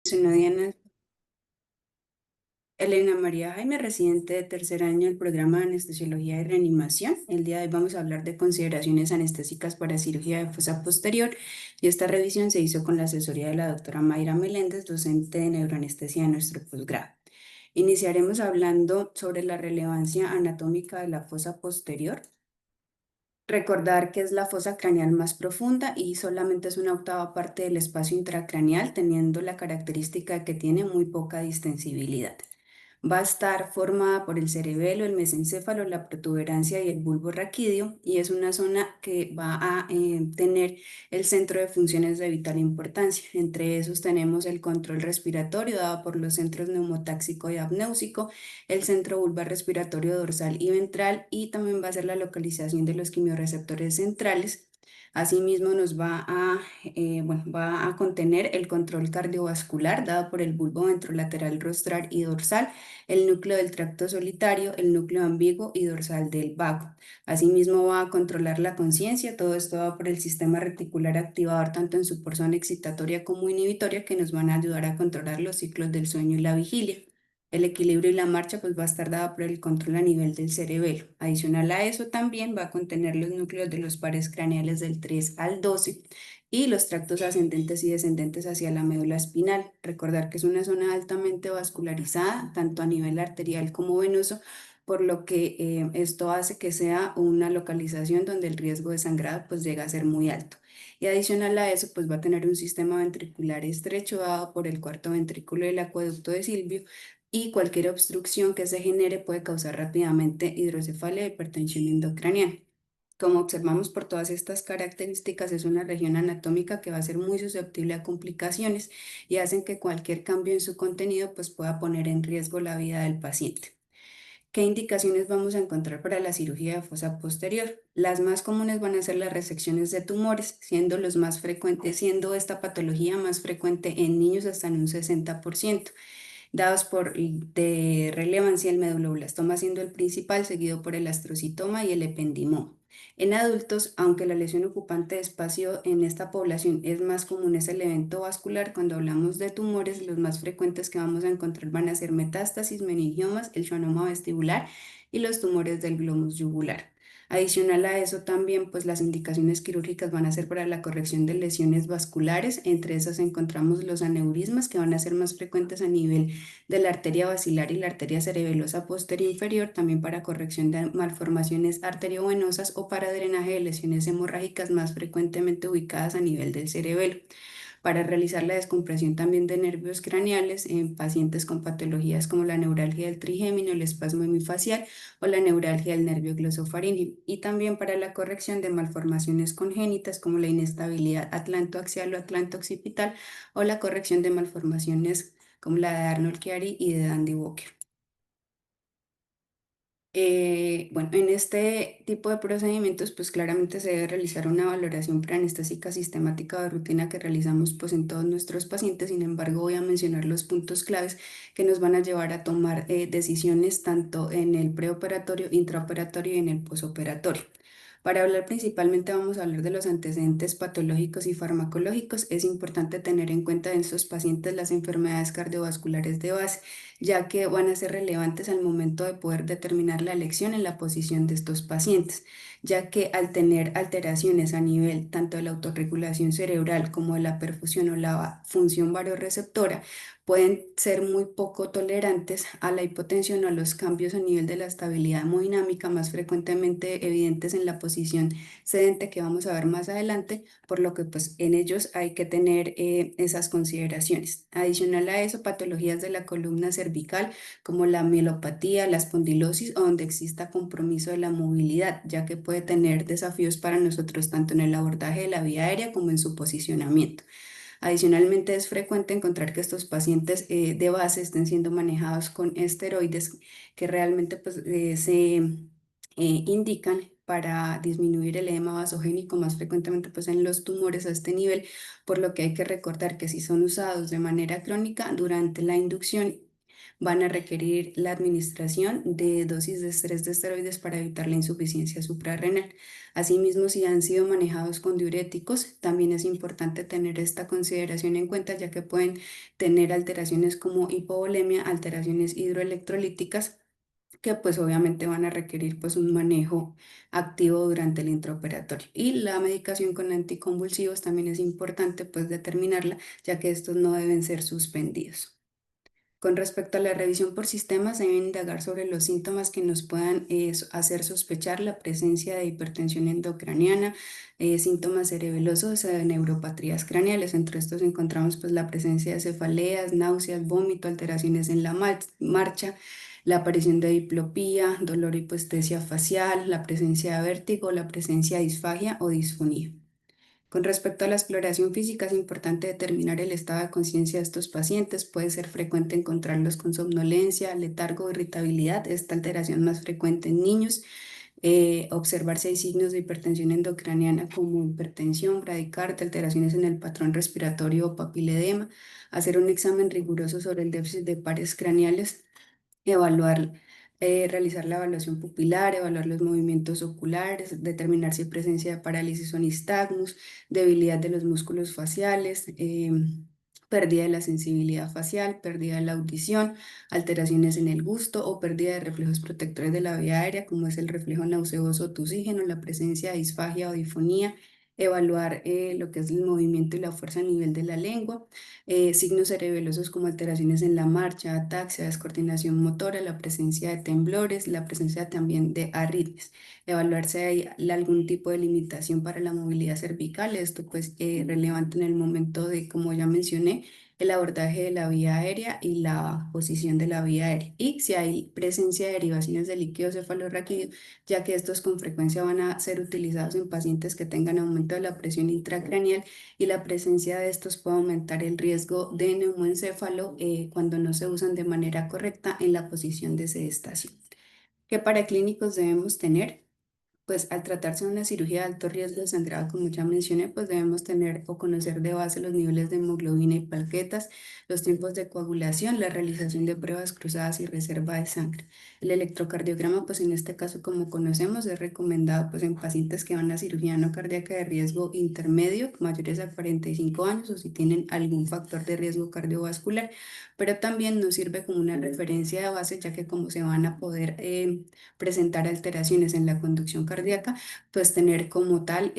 Soy Diana Elena María Jaime, residente de tercer año del programa de anestesiología y reanimación. El día de hoy vamos a hablar de consideraciones anestésicas para cirugía de fosa posterior y esta revisión se hizo con la asesoría de la doctora Mayra Meléndez, docente de neuroanestesia de nuestro posgrado. Iniciaremos hablando sobre la relevancia anatómica de la fosa posterior. Recordar que es la fosa craneal más profunda y solamente es una octava parte del espacio intracraneal, teniendo la característica de que tiene muy poca distensibilidad. Va a estar formada por el cerebelo, el mesencéfalo, la protuberancia y el bulbo raquídeo, y es una zona que va a tener el centro de funciones de vital importancia. Entre esos tenemos el control respiratorio dado por los centros neumotáxico y apnéusico, el centro vulvar respiratorio dorsal y ventral, y también va a ser la localización de los quimiorreceptores centrales. Asimismo, va a contener el control cardiovascular dado por el bulbo ventrolateral rostral y dorsal, el núcleo del tracto solitario, el núcleo ambiguo y dorsal del vago. Asimismo, va a controlar la conciencia. Todo esto va por el sistema reticular activador, tanto en su porción excitatoria como inhibitoria, que nos van a ayudar a controlar los ciclos del sueño y la vigilia. El equilibrio y la marcha pues va a estar dada por el control a nivel del cerebelo. Adicional a eso también va a contener los núcleos de los pares craneales del 3 al 12 y los tractos ascendentes y descendentes hacia la médula espinal. Recordar que es una zona altamente vascularizada, tanto a nivel arterial como venoso, por lo que esto hace que sea una localización donde el riesgo de sangrado pues llega a ser muy alto. Y adicional a eso, pues va a tener un sistema ventricular estrecho dado por el cuarto ventrículo del acueducto de Silvio, y cualquier obstrucción que se genere puede causar rápidamente hidrocefalia e hipertensión endocraniana. Como observamos por todas estas características, es una región anatómica que va a ser muy susceptible a complicaciones y hacen que cualquier cambio en su contenido pues, pueda poner en riesgo la vida del paciente. ¿Qué indicaciones vamos a encontrar para la cirugía de fosa posterior? Las más comunes van a ser las resecciones de tumores, siendo los más frecuentes, siendo esta patología más frecuente en niños hasta en un 60%, dados por de relevancia el meduloblastoma siendo el principal, seguido por el astrocitoma y el ependimoma. En adultos, aunque la lesión ocupante de espacio en esta población es más común, es el evento vascular. Cuando hablamos de tumores, los más frecuentes que vamos a encontrar van a ser metástasis, meningiomas, el schwannoma vestibular y los tumores del glomus yugular. Adicional a eso también, pues las indicaciones quirúrgicas van a ser para la corrección de lesiones vasculares. Entre esas encontramos los aneurismas, que van a ser más frecuentes a nivel de la arteria basilar y la arteria cerebelosa posterior inferior, también para corrección de malformaciones arteriovenosas o para drenaje de lesiones hemorrágicas más frecuentemente ubicadas a nivel del cerebelo. Para realizar la descompresión también de nervios craneales en pacientes con patologías como la neuralgia del trigémino, el espasmo hemifacial o la neuralgia del nervio glosofaríngeo, y también para la corrección de malformaciones congénitas como la inestabilidad atlantoaxial o atlanto-occipital o la corrección de malformaciones como la de Arnold-Chiari y de Dandy Walker. Bueno, en este tipo de procedimientos, pues claramente se debe realizar una valoración preanestésica sistemática de rutina que realizamos pues en todos nuestros pacientes. Sin embargo, voy a mencionar los puntos claves que nos van a llevar a tomar decisiones tanto en el preoperatorio, intraoperatorio y en el posoperatorio. Para hablar principalmente vamos a hablar de los antecedentes patológicos y farmacológicos. Es importante tener en cuenta en estos pacientes las enfermedades cardiovasculares de base, ya que van a ser relevantes al momento de poder determinar la elección en la posición de estos pacientes, ya que al tener alteraciones a nivel tanto de la autorregulación cerebral como de la perfusión o la función varioreceptora, pueden ser muy poco tolerantes a la hipotensión o a los cambios a nivel de la estabilidad hemodinámica, más frecuentemente evidentes en la posición sedente que vamos a ver más adelante, por lo que pues en ellos hay que tener esas consideraciones. Adicional a eso, patologías de la columna cervical como la mielopatía, la espondilosis o donde exista compromiso de la movilidad, ya que puede tener desafíos para nosotros tanto en el abordaje de la vía aérea como en su posicionamiento. Adicionalmente, es frecuente encontrar que estos pacientes de base estén siendo manejados con esteroides que realmente pues, se indican para disminuir el edema vasogénico más frecuentemente pues, en los tumores a este nivel, por lo que hay que recordar que si son usados de manera crónica durante la inducción Van a requerir la administración de dosis de estrés de esteroides para evitar la insuficiencia suprarrenal. Asimismo, si han sido manejados con diuréticos, también es importante tener esta consideración en cuenta, ya que pueden tener alteraciones como hipovolemia, alteraciones hidroelectrolíticas, que pues obviamente van a requerir pues un manejo activo durante el intraoperatorio. Y la medicación con anticonvulsivos también es importante pues determinarla, ya que estos no deben ser suspendidos. Con respecto a la revisión por sistemas, deben indagar sobre los síntomas que nos puedan hacer sospechar la presencia de hipertensión endocraniana, síntomas cerebelosos, neuropatías craneales. Entre estos encontramos pues la presencia de cefaleas, náuseas, vómito, alteraciones en la marcha, la aparición de diplopía, dolor y hipoestesia facial, la presencia de vértigo, la presencia de disfagia o disfonía. Con respecto a la exploración física, es importante determinar el estado de conciencia de estos pacientes. Puede ser frecuente encontrarlos con somnolencia, letargo, irritabilidad, esta alteración más frecuente en niños. Observar si hay signos de hipertensión endocraniana como hipertensión, bradicardia, alteraciones en el patrón respiratorio o papiledema. Hacer un examen riguroso sobre el déficit de pares craneales, evaluar, realizar la evaluación pupilar, evaluar los movimientos oculares, determinar si hay presencia de parálisis o nistagmus, debilidad de los músculos faciales, pérdida de la sensibilidad facial, pérdida de la audición, alteraciones en el gusto o pérdida de reflejos protectores de la vía aérea, como es el reflejo nauseoso o tusígeno, la presencia de disfagia o difonía, evaluar lo que es el movimiento y la fuerza a nivel de la lengua, signos cerebelosos como alteraciones en la marcha, ataxia, descoordinación motora, la presencia de temblores, la presencia también de arritmias. Evaluar si hay algún tipo de limitación para la movilidad cervical. Esto pues relevante en el momento de, como ya mencioné, el abordaje de la vía aérea y la posición de la vía aérea. Y si hay presencia de derivaciones de líquido cefalorraquídeo, ya que estos con frecuencia van a ser utilizados en pacientes que tengan aumento de la presión intracraneal, y la presencia de estos puede aumentar el riesgo de neumoencéfalo cuando no se usan de manera correcta en la posición de sedestación. ¿Qué paraclínicos debemos tener? Pues al tratarse de una cirugía de alto riesgo de sangrado, como ya mencioné, pues debemos tener o conocer de base los niveles de hemoglobina y plaquetas, los tiempos de coagulación, la realización de pruebas cruzadas y reserva de sangre. El electrocardiograma, pues en este caso, como conocemos, es recomendado pues en pacientes que van a cirugía no cardíaca de riesgo intermedio, mayores a 45 años o si tienen algún factor de riesgo cardiovascular, pero también nos sirve como una referencia de base, ya que como se van a poder presentar alteraciones en la conducción cardíaca, pues tener como tal,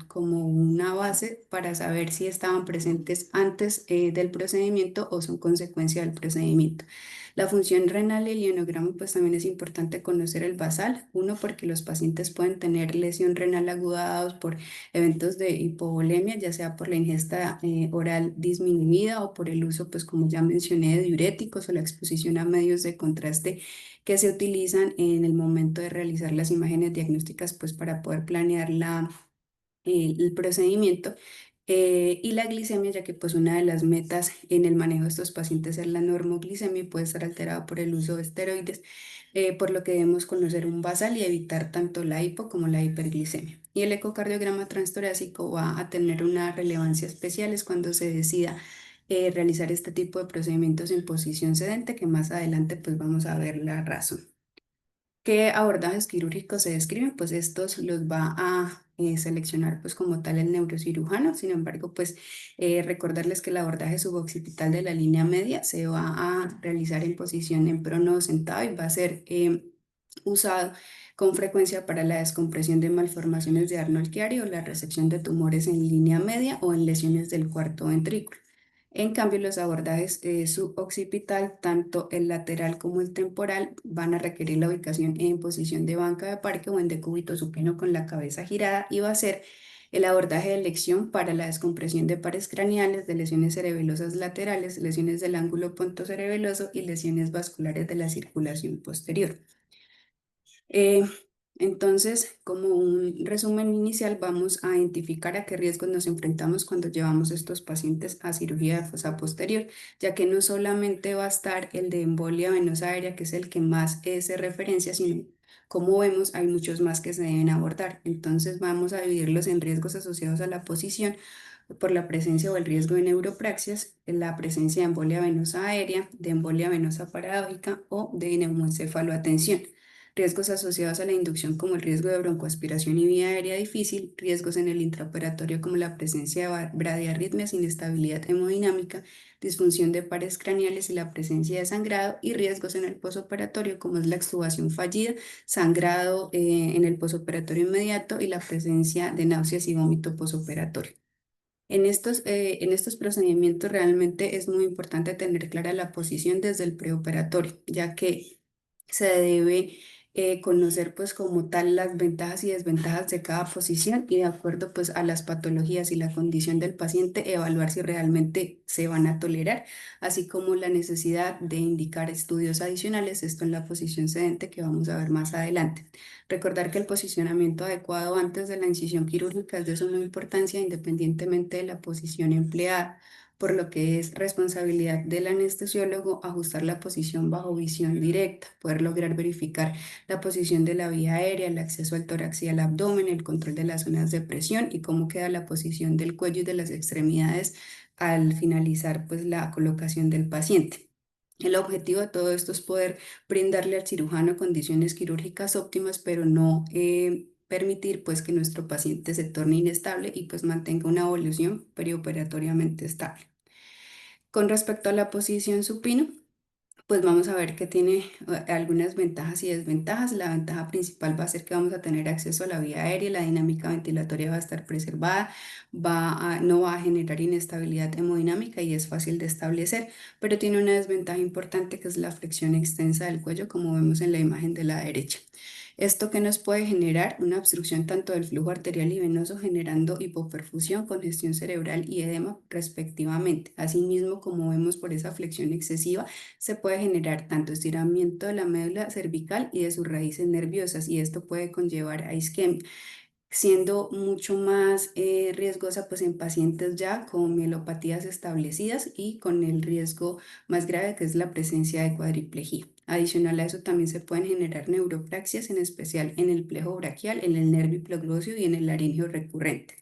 como una base para saber si estaban presentes antes del procedimiento o son consecuencia del procedimiento. La función renal y el ionograma, pues también es importante conocer el basal. Uno, porque los pacientes pueden tener lesión renal aguda dados por eventos de hipovolemia, ya sea por la ingesta oral disminuida o por el uso, pues como ya mencioné, de diuréticos o la exposición a medios de contraste que se utilizan en el momento de realizar las imágenes diagnósticas, pues para poder planear el procedimiento. Y la glicemia, ya que pues una de las metas en el manejo de estos pacientes es la normoglicemia y puede estar alterada por el uso de esteroides, por lo que debemos conocer un basal y evitar tanto la hipo como la hiperglicemia. Y el ecocardiograma transtorácico va a tener una relevancia especial es cuando se decida realizar este tipo de procedimientos en posición sedente, que más adelante pues vamos a ver la razón. ¿Qué abordajes quirúrgicos se describen? Pues estos los va a seleccionar pues como tal el neurocirujano. Sin embargo, pues recordarles que el abordaje suboccipital de la línea media se va a realizar en posición en prono sentado y va a ser usado con frecuencia para la descompresión de malformaciones de Arnold-Chiari o la resección de tumores en línea media o en lesiones del cuarto ventrículo. En cambio, los abordajes suboccipital, tanto el lateral como el temporal, van a requerir la ubicación en posición de banca de parque o en decúbito supino con la cabeza girada, y va a ser el abordaje de elección para la descompresión de pares craneales, de lesiones cerebelosas laterales, lesiones del ángulo pontocerebeloso y lesiones vasculares de la circulación posterior. Eh, entonces, como un resumen inicial, vamos a identificar a qué riesgos nos enfrentamos cuando llevamos estos pacientes a cirugía de fosa posterior, ya que no solamente va a estar el de embolia venosa aérea, que es el que más se referencia, sino como vemos, hay muchos más que se deben abordar. Entonces, vamos a dividirlos en riesgos asociados a la posición, por la presencia o el riesgo de neuropraxias, la presencia de embolia venosa aérea, de embolia venosa paradójica o de neumoencefaloatención. Riesgos asociados a la inducción como el riesgo de broncoaspiración y vía aérea difícil, riesgos en el intraoperatorio como la presencia de bradiarritmias, inestabilidad hemodinámica, disfunción de pares craneales y la presencia de sangrado, y riesgos en el posoperatorio como es la extubación fallida, sangrado en el posoperatorio inmediato y la presencia de náuseas y vómito posoperatorio. En estos procedimientos realmente es muy importante tener clara la posición desde el preoperatorio, ya que se debe conocer pues como tal las ventajas y desventajas de cada posición y de acuerdo pues a las patologías y la condición del paciente evaluar si realmente se van a tolerar, así como la necesidad de indicar estudios adicionales, esto en la posición sedente que vamos a ver más adelante. Recordar que el posicionamiento adecuado antes de la incisión quirúrgica es de suma importancia independientemente de la posición empleada, por lo que es responsabilidad del anestesiólogo ajustar la posición bajo visión directa, poder lograr verificar la posición de la vía aérea, el acceso al tórax y al abdomen, el control de las zonas de presión y cómo queda la posición del cuello y de las extremidades al finalizar pues la colocación del paciente. El objetivo de todo esto es poder brindarle al cirujano condiciones quirúrgicas óptimas, pero no permitir pues que nuestro paciente se torne inestable y pues mantenga una evolución perioperatoriamente estable. Con respecto a la posición supino, pues vamos a ver que tiene algunas ventajas y desventajas. La ventaja principal va a ser que vamos a tener acceso a la vía aérea, la dinámica ventilatoria va a estar preservada, no va a generar inestabilidad hemodinámica y es fácil de establecer, pero tiene una desventaja importante que es la flexión extensa del cuello, como vemos en la imagen de la derecha. Esto que nos puede generar una obstrucción tanto del flujo arterial y venoso, generando hipoperfusión, congestión cerebral y edema respectivamente. Asimismo, como vemos por esa flexión excesiva, se puede generar tanto estiramiento de la médula cervical y de sus raíces nerviosas y esto puede conllevar a isquemia, siendo mucho más riesgosa pues en pacientes ya con mielopatías establecidas y con el riesgo más grave que es la presencia de cuadriplejía. Adicional a eso también se pueden generar neuropraxias, en especial en el plejo braquial, en el nervio hipoglóseo y en el laringeo recurrente.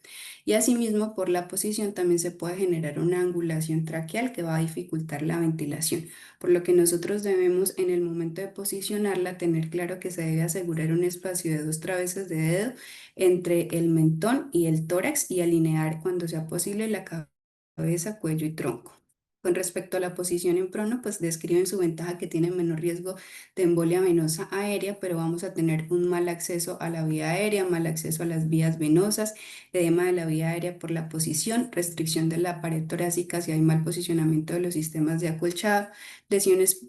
Y asimismo, por la posición también se puede generar una angulación traqueal que va a dificultar la ventilación, por lo que nosotros debemos en el momento de posicionarla tener claro que se debe asegurar un espacio de 2 traveses de dedo entre el mentón y el tórax y alinear cuando sea posible la cabeza, cuello y tronco. Con respecto a la posición en prono, pues describen su ventaja que tiene menor riesgo de embolia venosa aérea, pero vamos a tener un mal acceso a la vía aérea, mal acceso a las vías venosas, edema de la vía aérea por la posición, restricción de la pared torácica si hay mal posicionamiento de los sistemas de acolchado, lesiones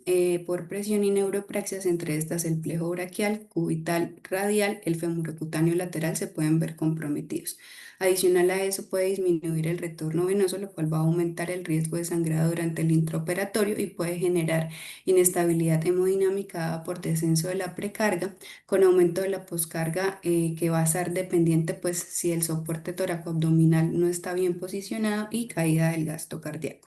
por presión y neuropraxias, entre estas el plejo braquial, cubital radial, el femurocutáneo lateral se pueden ver comprometidos. Adicional a eso puede disminuir el retorno venoso, lo cual va a aumentar el riesgo de sangrado durante el intraoperatorio y puede generar inestabilidad hemodinámica dada por descenso de la precarga, con aumento de la poscarga que va a ser dependiente pues si el soporte toracoabdominal no está bien posicionado y caída del gasto cardíaco.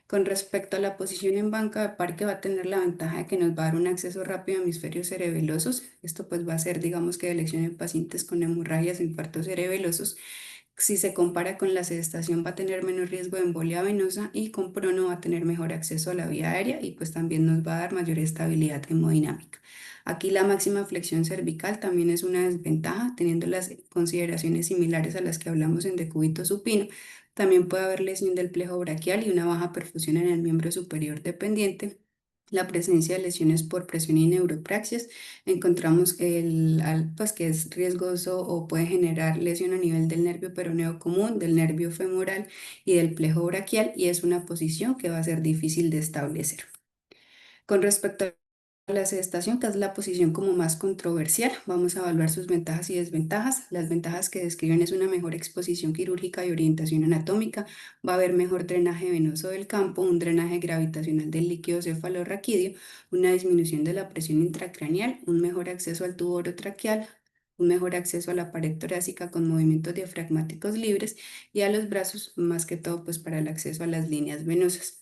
Con respecto a la posición en banca de parque, va a tener la ventaja de que nos va a dar un acceso rápido a hemisferios cerebelosos. Esto pues va a ser, digamos que de elección en pacientes con hemorragias o infartos cerebelosos. Si se compara con la sedestación, va a tener menos riesgo de embolia venosa y con prono va a tener mejor acceso a la vía aérea y pues también nos va a dar mayor estabilidad hemodinámica. Aquí la máxima flexión cervical también es una desventaja, teniendo las consideraciones similares a las que hablamos en decúbito supino. También puede haber lesión del plejo braquial y una baja perfusión en el miembro superior dependiente. La presencia de lesiones por presión y neuropraxias, encontramos pues, que es riesgoso o puede generar lesión a nivel del nervio peroneo común, del nervio femoral y del plejo braquial, y es una posición que va a ser difícil de establecer. Con respecto a la sedestación, que es la posición como más controversial, vamos a evaluar sus ventajas y desventajas. Las ventajas que describen es una mejor exposición quirúrgica y orientación anatómica, va a haber mejor drenaje venoso del campo, un drenaje gravitacional del líquido cefalorraquídeo, una disminución de la presión intracraneal, un mejor acceso al tubo orotraqueal, un mejor acceso a la pared torácica con movimientos diafragmáticos libres y a los brazos, más que todo pues para el acceso a las líneas venosas.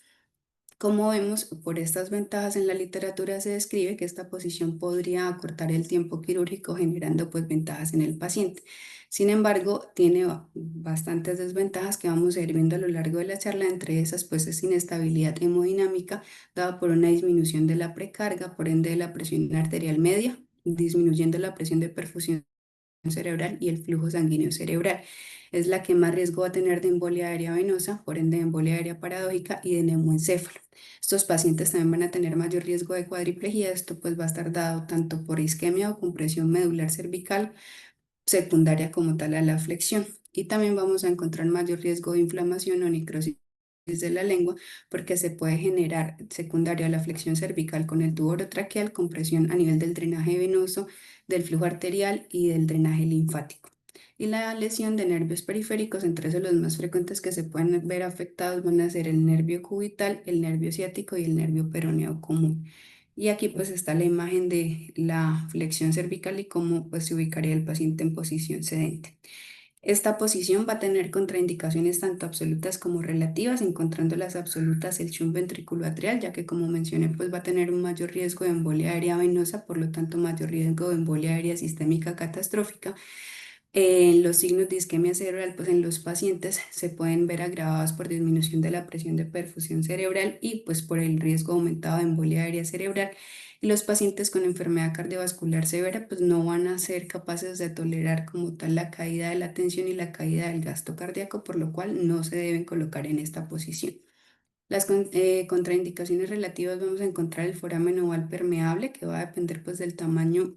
Como vemos, por estas ventajas en la literatura se describe que esta posición podría acortar el tiempo quirúrgico generando pues ventajas en el paciente. Sin embargo, tiene bastantes desventajas que vamos a ir viendo a lo largo de la charla. Entre esas pues es inestabilidad hemodinámica dada por una disminución de la precarga, por ende de la presión arterial media, disminuyendo la presión de perfusión cerebral y el flujo sanguíneo cerebral. Es la que más riesgo va a tener de embolia aérea venosa, por ende de embolia aérea paradójica y de neumoencéfalo. Estos pacientes también van a tener mayor riesgo de cuadriplejía. Esto pues va a estar dado tanto por isquemia o compresión medular cervical secundaria como tal a la flexión. Y también vamos a encontrar mayor riesgo de inflamación o necrosis de la lengua porque se puede generar secundaria a la flexión cervical con el tubo orotraqueal, compresión a nivel del drenaje venoso, del flujo arterial y del drenaje linfático. Y la lesión de nervios periféricos, entre esos los más frecuentes que se pueden ver afectados van a ser el nervio cubital, el nervio ciático y el nervio peroneo común. Y aquí pues está la imagen de la flexión cervical y cómo pues se ubicaría el paciente en posición sedente. Esta posición va a tener contraindicaciones tanto absolutas como relativas, encontrando las absolutas el shunt ventriculoatrial, ya que como mencioné pues va a tener un mayor riesgo de embolia aérea venosa, por lo tanto mayor riesgo de embolia aérea sistémica catastrófica. Los signos de isquemia cerebral, pues en los pacientes se pueden ver agravados por disminución de la presión de perfusión cerebral y pues por el riesgo aumentado de embolia aérea cerebral. Y los pacientes con enfermedad cardiovascular severa, pues no van a ser capaces de tolerar como tal la caída de la tensión y la caída del gasto cardíaco, por lo cual no se deben colocar en esta posición. Las contraindicaciones relativas vamos a encontrar el foramen oval permeable, que va a depender pues del tamaño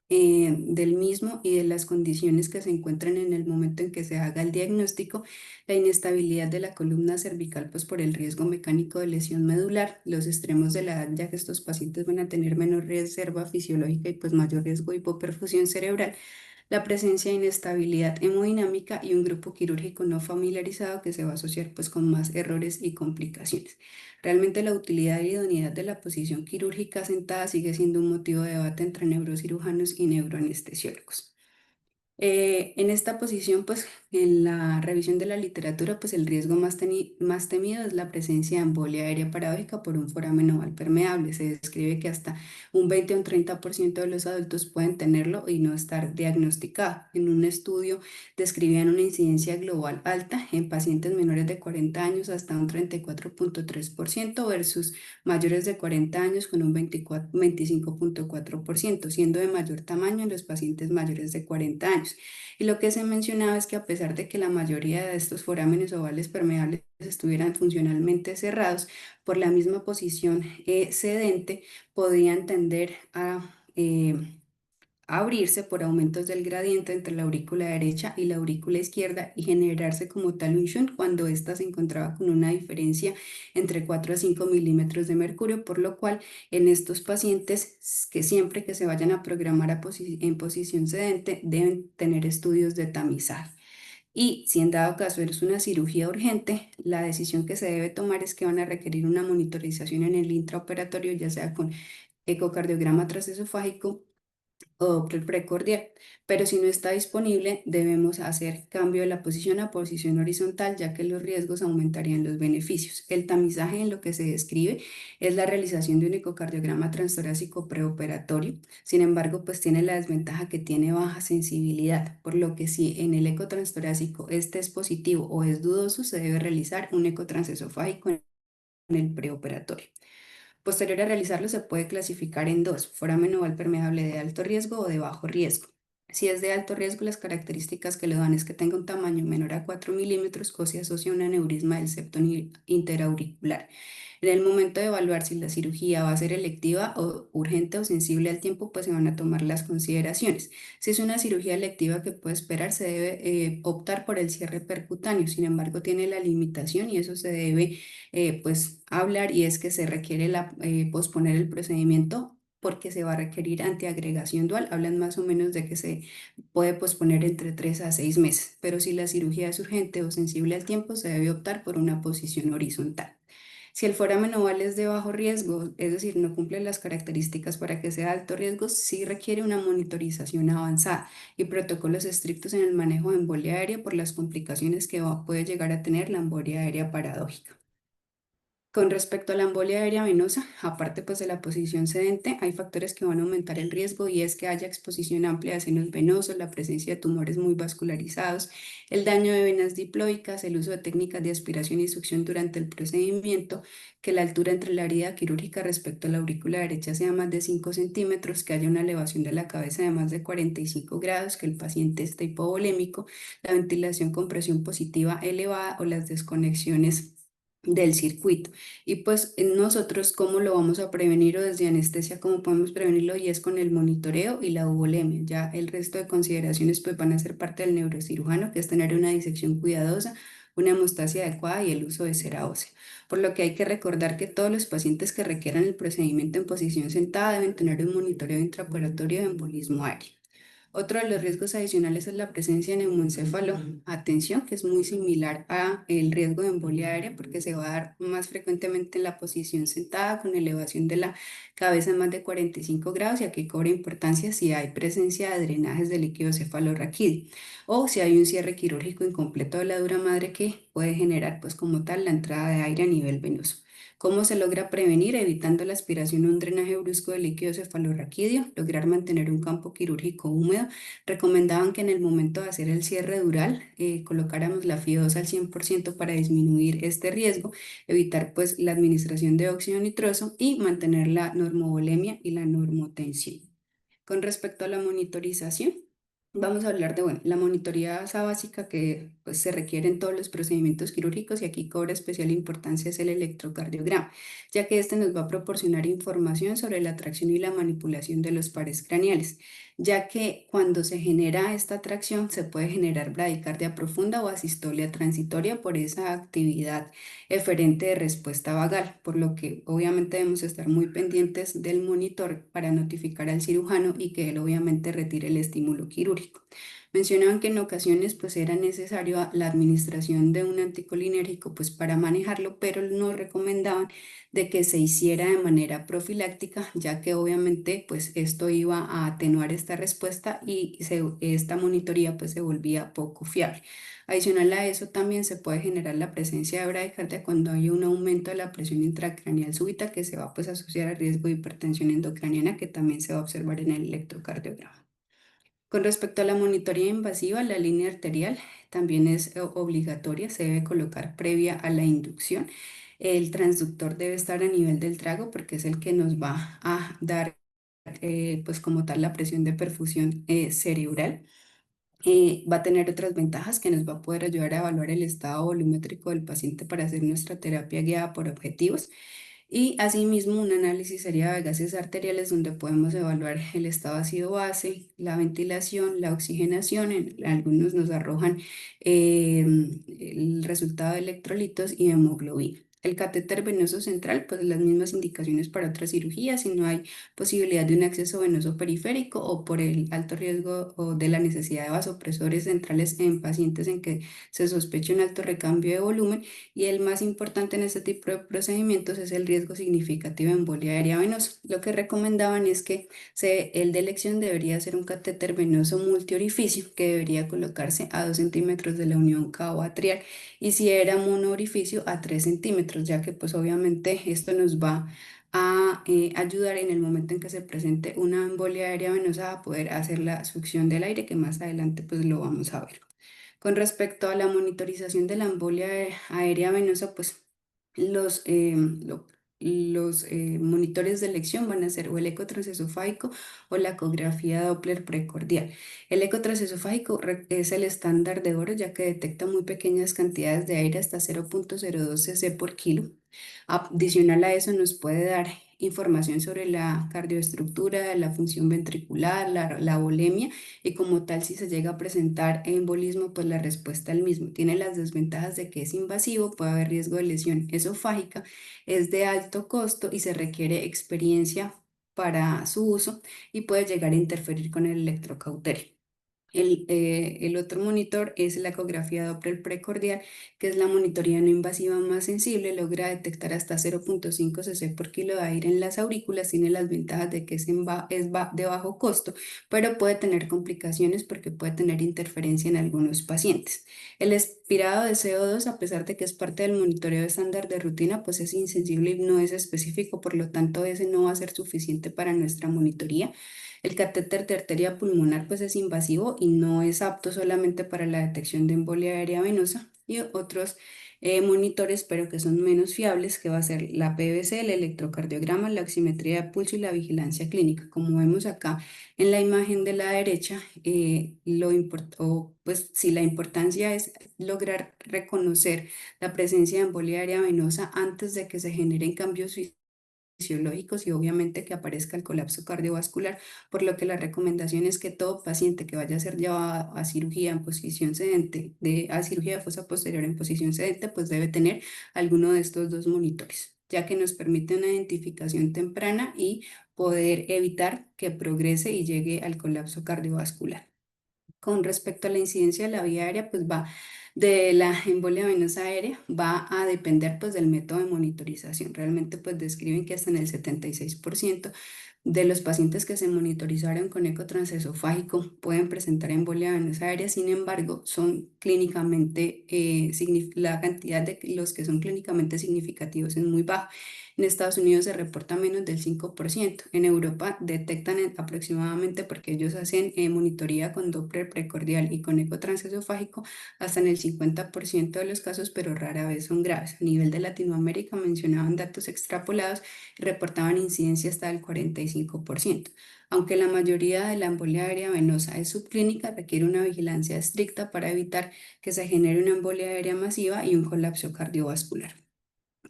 del mismo y de las condiciones que se encuentran en el momento en que se haga el diagnóstico, la inestabilidad de la columna cervical, pues por el riesgo mecánico de lesión medular, los extremos de la edad, ya que estos pacientes van a tener menor reserva fisiológica y pues mayor riesgo de hipoperfusión cerebral, la presencia de inestabilidad hemodinámica y un grupo quirúrgico no familiarizado que se va a asociar pues con más errores y complicaciones. Realmente la utilidad y idoneidad de la posición quirúrgica sentada sigue siendo un motivo de debate entre neurocirujanos y neuroanestesiólogos. En esta posición, pues en la revisión de la literatura, pues el riesgo más temido es la presencia de embolia aérea paradójica por un foramen oval permeable. Se describe que hasta un 20 o un 30% de los adultos pueden tenerlo y no estar diagnosticado. En un estudio describían una incidencia global alta en pacientes menores de 40 años hasta un 34,3% versus mayores de 40 años con un 25,4%, siendo de mayor tamaño en los pacientes mayores de 40 años. Y lo que se mencionaba es que a pesar de que la mayoría de estos forámenes ovales permeables estuvieran funcionalmente cerrados, por la misma posición sedente, podían tender a abrirse por aumentos del gradiente entre la aurícula derecha y la aurícula izquierda y generarse como tal un shunt cuando ésta se encontraba con una diferencia entre 4 a 5 milímetros de mercurio, por lo cual en estos pacientes que siempre que se vayan a programar en posición sedente deben tener estudios de tamizaje. Y si en dado caso es una cirugía urgente, la decisión que se debe tomar es que van a requerir una monitorización en el intraoperatorio, ya sea con ecocardiograma transesofágico o Doppler precordial, pero si no está disponible, debemos hacer cambio de la posición a posición horizontal, ya que los riesgos aumentarían los beneficios. El tamizaje en lo que se describe es la realización de un ecocardiograma transtorácico preoperatorio. Sin embargo, pues tiene la desventaja que tiene baja sensibilidad, por lo que si en el eco transtorácico este es positivo o es dudoso, se debe realizar un eco transesofágico en el preoperatorio. Posterior a realizarlo, se puede clasificar en dos: foramen oval permeable de alto riesgo o de bajo riesgo. Si es de alto riesgo, las características que lo dan es que tenga un tamaño menor a 4 milímetros o se asocia a un aneurisma del septo interauricular. En el momento de evaluar si la cirugía va a ser electiva o urgente o sensible al tiempo, pues se van a tomar las consideraciones. Si es una cirugía electiva que puede esperar, se debe optar por el cierre percutáneo. Sin embargo, tiene la limitación y eso se debe pues hablar, y es que se requiere posponer el procedimiento porque se va a requerir antiagregación dual. Hablan más o menos de que se puede posponer entre 3 a 6 meses, pero si la cirugía es urgente o sensible al tiempo, se debe optar por una posición horizontal. Si el foramen oval es de bajo riesgo, es decir, no cumple las características para que sea de alto riesgo, sí requiere una monitorización avanzada y protocolos estrictos en el manejo de embolia aérea por las complicaciones que puede llegar a tener la embolia aérea paradójica. Con respecto a la embolia aérea venosa, aparte pues de la posición sedente, hay factores que van a aumentar el riesgo y es que haya exposición amplia de senos venosos, la presencia de tumores muy vascularizados, el daño de venas diploicas, el uso de técnicas de aspiración y succión durante el procedimiento, que la altura entre la herida quirúrgica respecto a la aurícula derecha sea más de 5 centímetros, que haya una elevación de la cabeza de más de 45 grados, que el paciente esté hipovolémico, la ventilación con presión positiva elevada o las desconexiones del circuito. Y pues nosotros, ¿cómo lo vamos a prevenir o desde anestesia, cómo podemos prevenirlo? Y es con el monitoreo y la eubolemia. Ya el resto de consideraciones pues van a ser parte del neurocirujano, que es tener una disección cuidadosa, una hemostasia adecuada y el uso de cera ósea. Por lo que hay que recordar que todos los pacientes que requieran el procedimiento en posición sentada deben tener un monitoreo intraoperatorio de embolismo aéreo. Otro de los riesgos adicionales es la presencia de neumoencéfalo. Atención, que es muy similar a el riesgo de embolia aérea porque se va a dar más frecuentemente en la posición sentada con elevación de la cabeza en más de 45 grados y aquí cobra importancia si hay presencia de drenajes de líquido cefalorraquídeo o si hay un cierre quirúrgico incompleto de la dura madre que puede generar pues como tal la entrada de aire a nivel venoso. ¿Cómo se logra prevenir? Evitando la aspiración o un drenaje brusco de líquido cefalorraquídeo, lograr mantener un campo quirúrgico húmedo. Recomendaban que en el momento de hacer el cierre dural colocáramos la FIO2 al 100% para disminuir este riesgo, evitar pues la administración de óxido nitroso y mantener la normovolemia y la normotensión. Con respecto a la monitorización, vamos a hablar de bueno, la monitoría esa básica que pues, se requiere en todos los procedimientos quirúrgicos y aquí cobra especial importancia es el electrocardiograma, ya que este nos va a proporcionar información sobre la tracción y la manipulación de los pares craneales, ya que cuando se genera esta tracción se puede generar bradicardia profunda o asistolia transitoria por esa actividad eferente de respuesta vagal, por lo que obviamente debemos estar muy pendientes del monitor para notificar al cirujano y que él obviamente retire el estímulo quirúrgico. Mencionaban que en ocasiones pues era necesario la administración de un anticolinérgico pues para manejarlo, pero no recomendaban de que se hiciera de manera profiláctica, ya que obviamente pues esto iba a atenuar esta respuesta y esta monitoría pues se volvía poco fiable. Adicional a eso, también se puede generar la presencia de bradicardia cuando hay un aumento de la presión intracraneal súbita que se va pues, a asociar al riesgo de hipertensión endocraniana que también se va a observar en el electrocardiograma. Con respecto a la monitoría invasiva, la línea arterial también es obligatoria, se debe colocar previa a la inducción. El transductor debe estar a nivel del trago porque es el que nos va a dar pues como tal la presión de perfusión cerebral. Va a tener otras ventajas que nos va a poder ayudar a evaluar el estado volumétrico del paciente para hacer nuestra terapia guiada por objetivos y asimismo un análisis sería de gases arteriales donde podemos evaluar el estado ácido base, la ventilación, la oxigenación, algunos nos arrojan el resultado de electrolitos y hemoglobina. El catéter venoso central, pues las mismas indicaciones para otras cirugías, si no hay posibilidad de un acceso venoso periférico o por el alto riesgo o de la necesidad de vasopresores centrales en pacientes en que se sospecha un alto recambio de volumen. Y el más importante en este tipo de procedimientos es el riesgo significativo de embolia aérea venosa. Lo que recomendaban es que el de elección debería ser un catéter venoso multiorificio que debería colocarse a 2 centímetros de la unión cabo-atrial y si era monoorificio a 3 centímetros, ya que pues obviamente esto nos va a ayudar en el momento en que se presente una embolia aérea venosa a poder hacer la succión del aire, que más adelante pues lo vamos a ver. Con respecto a la monitorización de la embolia aérea venosa, pues los, eh, lo- los monitores de elección van a ser o el eco transesofágico o la ecografía Doppler precordial. El eco transesofágico es el estándar de oro ya que detecta muy pequeñas cantidades de aire hasta 0,02 cc por kilo. Adicional a eso nos puede dar información sobre la cardioestructura, la función ventricular, la volemia y como tal, si se llega a presentar embolismo, pues la respuesta al mismo. Tiene las desventajas de que es invasivo, puede haber riesgo de lesión esofágica, es de alto costo y se requiere experiencia para su uso y puede llegar a interferir con el electrocauterio. El otro monitor es la ecografía Doppler precordial, que es la monitoría no invasiva más sensible, logra detectar hasta 0,5 cc por kilo de aire en las aurículas, tiene las ventajas de que de bajo costo, pero puede tener complicaciones porque puede tener interferencia en algunos pacientes. El expirado de CO2, a pesar de que es parte del monitoreo estándar de rutina, pues es insensible y no es específico, por lo tanto ese no va a ser suficiente para nuestra monitoría. El catéter de arteria pulmonar pues es invasivo y no es apto solamente para la detección de embolia aérea venosa y otros monitores, pero que son menos fiables, que va a ser la PVC, el electrocardiograma, la oximetría de pulso y la vigilancia clínica. Como vemos acá en la imagen de la derecha, pues si la importancia es lograr reconocer la presencia de embolia aérea venosa antes de que se generen cambios fisiológicos y obviamente que aparezca el colapso cardiovascular, por lo que la recomendación es que todo paciente que vaya a ser llevado a cirugía en posición sedente, a cirugía de fosa posterior en posición sedente, pues debe tener alguno de estos dos monitores, ya que nos permite una identificación temprana y poder evitar que progrese y llegue al colapso cardiovascular. Con respecto a la incidencia de la vía aérea, pues va de la embolia venosa aérea, va a depender pues del método de monitorización. Realmente pues describen que hasta en el 76% de los pacientes que se monitorizaron con eco transesofágico pueden presentar embolia venosa aérea. Sin embargo, son clínicamente, la cantidad de los que son clínicamente significativos es muy baja. En Estados Unidos se reporta menos del 5%. En Europa detectan aproximadamente, porque ellos hacen monitoría con Doppler precordial y con eco transesofágico, hasta en el 50% de los casos, pero rara vez son graves. A nivel de Latinoamérica mencionaban datos extrapolados y reportaban incidencia hasta del 45%. Aunque la mayoría de la embolia aérea venosa es subclínica, requiere una vigilancia estricta para evitar que se genere una embolia aérea masiva y un colapso cardiovascular.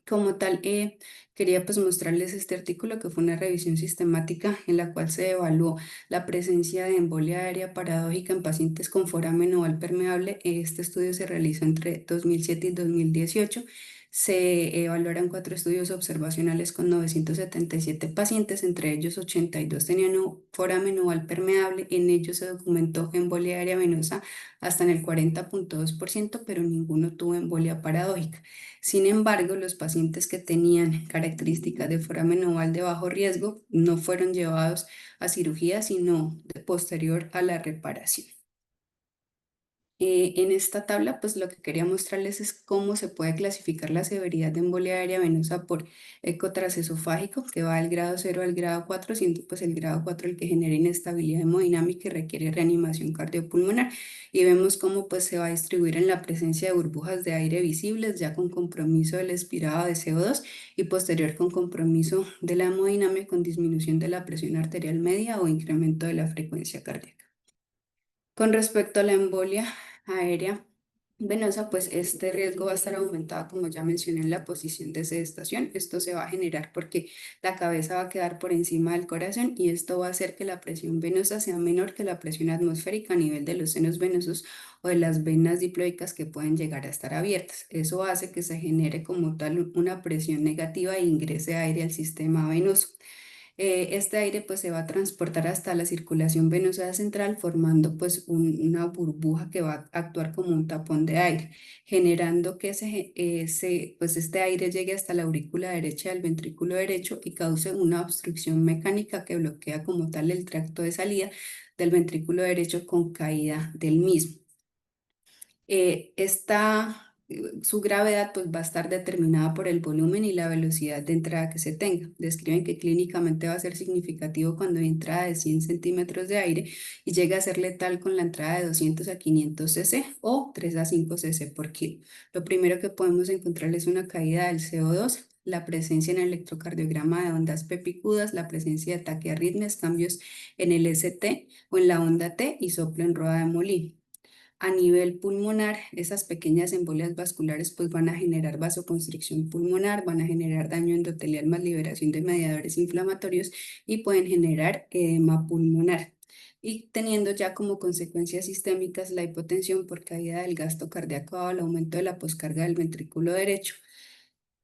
Como tal, quería pues mostrarles este artículo que fue una revisión sistemática en la cual se evaluó la presencia de embolia aérea paradójica en pacientes con foramen oval permeable. Este estudio se realizó entre 2007 y 2018. Se evaluaron 4 estudios observacionales con 977 pacientes, entre ellos 82 tenían foramen oval permeable. En ellos se documentó embolia aérea venosa hasta en el 40,2%, pero ninguno tuvo embolia paradójica. Sin embargo, los pacientes que tenían características de foramen oval de bajo riesgo no fueron llevados a cirugía, sino posterior a la reparación. En esta tabla, pues lo que quería mostrarles es cómo se puede clasificar la severidad de embolia aérea venosa por eco transesofágico, que va del grado 0 al grado 4, siendo pues el grado 4 el que genera inestabilidad hemodinámica y requiere reanimación cardiopulmonar. Y vemos cómo pues se va a distribuir en la presencia de burbujas de aire visibles, ya con compromiso del expirado de CO2 y posterior con compromiso de la hemodinamia con disminución de la presión arterial media o incremento de la frecuencia cardíaca. Con respecto a la embolia aérea venosa, pues este riesgo va a estar aumentado, como ya mencioné, en la posición de sedestación. Esto se va a generar porque la cabeza va a quedar por encima del corazón y esto va a hacer que la presión venosa sea menor que la presión atmosférica a nivel de los senos venosos o de las venas diploicas que pueden llegar a estar abiertas. Eso hace que se genere como tal una presión negativa e ingrese aire al sistema venoso. Este aire pues se va a transportar hasta la circulación venosa central formando pues una burbuja que va a actuar como un tapón de aire, generando que pues este aire llegue hasta la aurícula derecha del ventrículo derecho y cause una obstrucción mecánica que bloquea como tal el tracto de salida del ventrículo derecho con caída del mismo. Su gravedad pues va a estar determinada por el volumen y la velocidad de entrada que se tenga. Describen que clínicamente va a ser significativo cuando hay entrada de 100 centímetros de aire y llega a ser letal con la entrada de 200 a 500 cc o 3 a 5 cc por kilo. Lo primero que podemos encontrar es una caída del CO2, la presencia en el electrocardiograma de ondas pepicudas, la presencia de taquiarritmias, cambios en el ST o en la onda T y soplo en rueda de molino. A nivel pulmonar, esas pequeñas embolias vasculares pues van a generar vasoconstricción pulmonar, van a generar daño endotelial más liberación de mediadores inflamatorios y pueden generar edema pulmonar. Y teniendo ya como consecuencias sistémicas la hipotensión por caída del gasto cardíaco o el aumento de la poscarga del ventrículo derecho.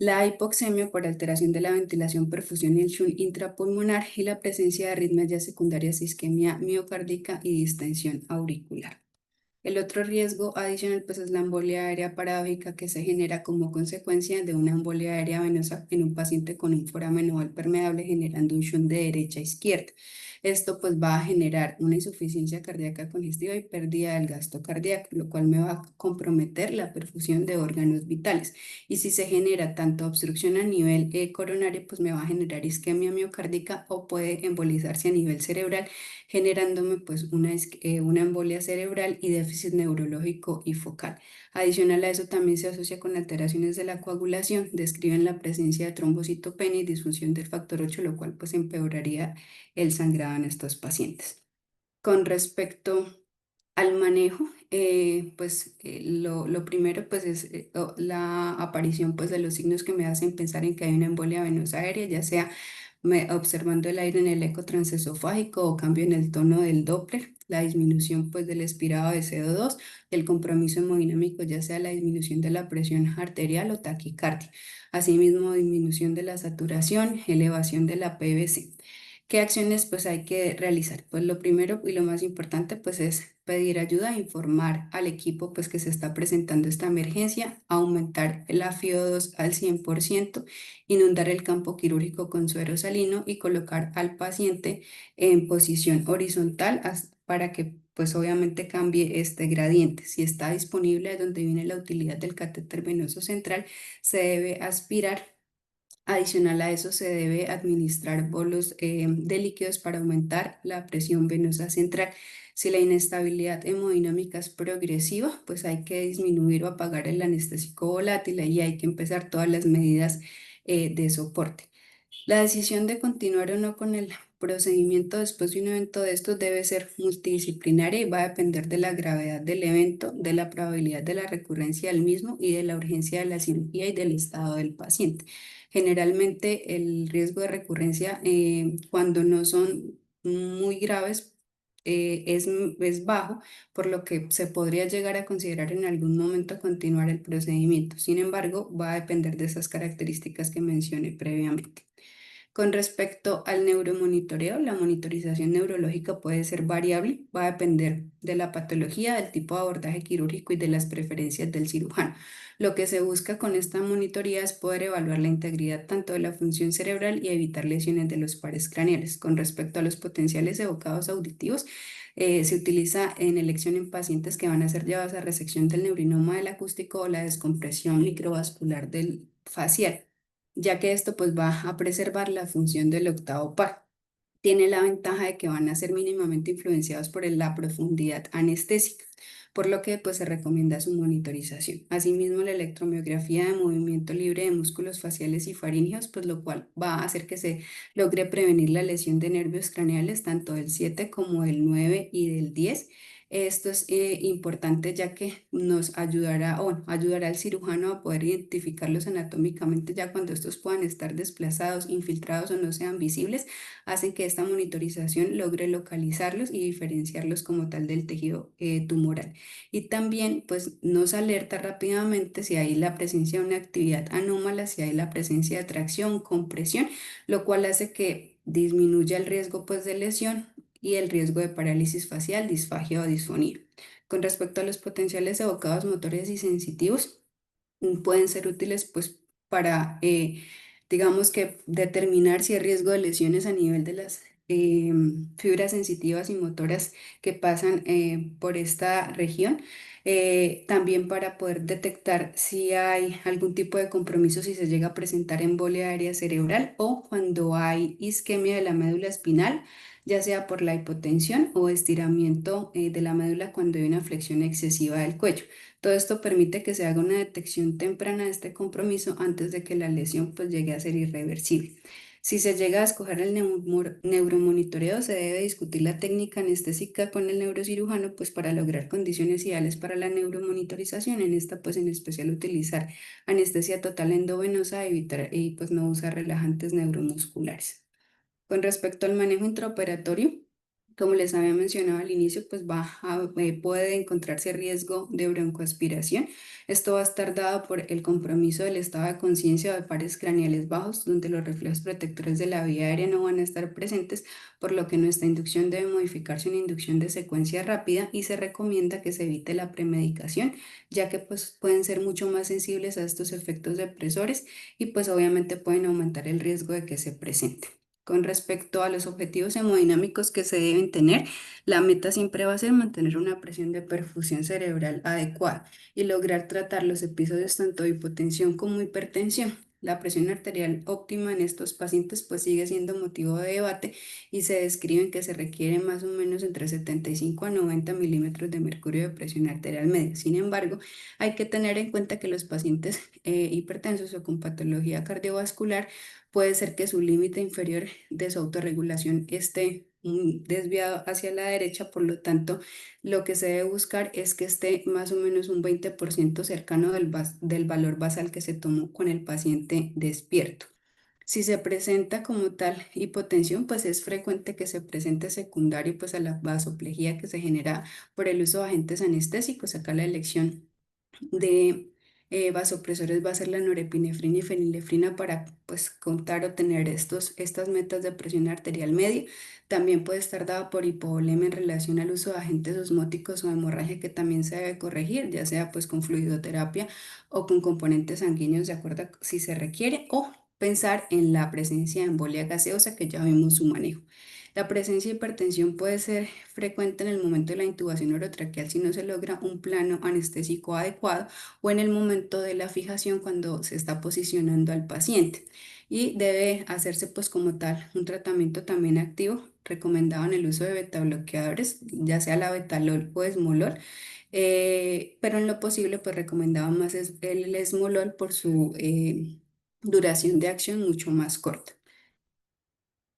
La hipoxemia por alteración de la ventilación, perfusión y el shunt intrapulmonar y la presencia de arritmias ya secundarias, isquemia miocárdica y distensión auricular. El otro riesgo adicional pues es la embolia aérea paradójica que se genera como consecuencia de una embolia aérea venosa en un paciente con un foramen oval permeable generando un shunt de derecha a izquierda. Esto pues va a generar una insuficiencia cardíaca congestiva y pérdida del gasto cardíaco, lo cual me va a comprometer la perfusión de órganos vitales. Y si se genera tanto obstrucción a nivel coronario, pues me va a generar isquemia miocárdica o puede embolizarse a nivel cerebral generándome pues una embolia cerebral y déficit neurológico y focal. Adicional a eso también se asocia con alteraciones de la coagulación, describen la presencia de trombocitopenia y disfunción del factor 8, lo cual pues empeoraría el sangrado en estos pacientes. Con respecto al manejo, lo primero pues es la aparición pues de los signos que me hacen pensar en que hay una embolia venosa aérea, ya sea observando el aire en el eco transesofágico o cambio en el tono del Doppler, la disminución pues del expirado de CO2, el compromiso hemodinámico, ya sea la disminución de la presión arterial o taquicardia, asimismo disminución de la saturación, elevación de la PVC. ¿Qué acciones pues hay que realizar? Pues lo primero y lo más importante pues es pedir ayuda, informar al equipo pues que se está presentando esta emergencia, aumentar el FiO2 al 100%, inundar el campo quirúrgico con suero salino y colocar al paciente en posición horizontal para que pues obviamente cambie este gradiente. Si está disponible, es donde viene la utilidad del catéter venoso central, se debe aspirar. Adicional a eso, se debe administrar bolos de líquidos para aumentar la presión venosa central. Si la inestabilidad hemodinámica es progresiva, pues hay que disminuir o apagar el anestésico volátil y hay que empezar todas las medidas de soporte. La decisión de continuar o no con el procedimiento después de un evento de estos debe ser multidisciplinaria y va a depender de la gravedad del evento, de la probabilidad de la recurrencia del mismo y de la urgencia de la cirugía y del estado del paciente. Generalmente el riesgo de recurrencia cuando no son muy graves es bajo, por lo que se podría llegar a considerar en algún momento continuar el procedimiento. Sin embargo, va a depender de esas características que mencioné previamente. Con respecto al neuromonitoreo, la monitorización neurológica puede ser variable, va a depender de la patología, del tipo de abordaje quirúrgico y de las preferencias del cirujano. Lo que se busca con esta monitoría es poder evaluar la integridad tanto de la función cerebral y evitar lesiones de los pares craneales. Con respecto a los potenciales evocados auditivos, se utiliza en elección en pacientes que van a ser llevados a resección del neurinoma del acústico o la descompresión microvascular del facial, ya que esto pues va a preservar la función del octavo par. Tiene la ventaja de que van a ser mínimamente influenciados por la profundidad anestésica, por lo que pues se recomienda su monitorización. Asimismo, la electromiografía de movimiento libre de músculos faciales y faríngeos, pues lo cual va a hacer que se logre prevenir la lesión de nervios craneales tanto del 7 como del 9 y del 10. Esto es importante ya que nos ayudará o ayudará al cirujano a poder identificarlos anatómicamente ya cuando estos puedan estar desplazados, infiltrados o no sean visibles, hacen que esta monitorización logre localizarlos y diferenciarlos como tal del tejido tumoral. Y también pues nos alerta rápidamente si hay la presencia de una actividad anómala, si hay la presencia de tracción, compresión, lo cual hace que disminuya el riesgo pues de lesión y el riesgo de parálisis facial, disfagia o disfonía. Con respecto a los potenciales evocados motores y sensitivos, pueden ser útiles pues para, digamos que determinar si hay riesgo de lesiones a nivel de las fibras sensitivas y motoras que pasan por esta región. También para poder detectar si hay algún tipo de compromiso, si se llega a presentar embolia área cerebral o cuando hay isquemia de la médula espinal, ya sea por la hipotensión o estiramiento de la médula cuando hay una flexión excesiva del cuello. Todo esto permite que se haga una detección temprana de este compromiso antes de que la lesión pues llegue a ser irreversible. Si se llega a escoger el neuromonitoreo, se debe discutir la técnica anestésica con el neurocirujano pues para lograr condiciones ideales para la neuromonitorización. En esta pues en especial utilizar anestesia total endovenosa, evitar y pues no usar relajantes neuromusculares. Con respecto al manejo intraoperatorio, Como les había mencionado al inicio, pues puede encontrarse riesgo de broncoaspiración. Esto va a estar dado por el compromiso del estado de conciencia o de pares craneales bajos, donde los reflejos protectores de la vía aérea no van a estar presentes, por lo que nuestra inducción debe modificarse a una inducción de secuencia rápida y se recomienda que se evite la premedicación, ya que pues pueden ser mucho más sensibles a estos efectos depresores y pues obviamente pueden aumentar el riesgo de que se presente. Con respecto a los objetivos hemodinámicos que se deben tener, la meta siempre va a ser mantener una presión de perfusión cerebral adecuada y lograr tratar los episodios tanto de hipotensión como hipertensión. La presión arterial óptima en estos pacientes pues sigue siendo motivo de debate y se describen que se requiere más o menos entre 75 a 90 milímetros de mercurio de presión arterial media. Sin embargo, hay que tener en cuenta que los pacientes hipertensos o con patología cardiovascular puede ser que su límite inferior de su autorregulación esté desviado hacia la derecha, por lo tanto, lo que se debe buscar es que esté más o menos un 20% cercano del valor basal que se tomó con el paciente despierto. Si se presenta como tal hipotensión, pues es frecuente que se presente secundario pues a la vasoplejía que se genera por el uso de agentes anestésicos. Acá la elección de vasopresores va a ser la norepinefrina y fenilefrina para pues contar o tener estas metas de presión arterial media. También puede estar dada por hipovolemia en relación al uso de agentes osmóticos o hemorragia que también se debe corregir, ya sea pues con fluidoterapia o con componentes sanguíneos de acuerdo a si se requiere o pensar en la presencia de embolia gaseosa que ya vimos su manejo. La presencia de hipertensión puede ser frecuente en el momento de la intubación orotraqueal si no se logra un plano anestésico adecuado o en el momento de la fijación cuando se está posicionando al paciente. Y debe hacerse pues como tal un tratamiento también activo recomendado en el uso de betabloqueadores, ya sea la betalol o esmolol, pero en lo posible pues recomendado más es el esmolol por su duración de acción mucho más corta.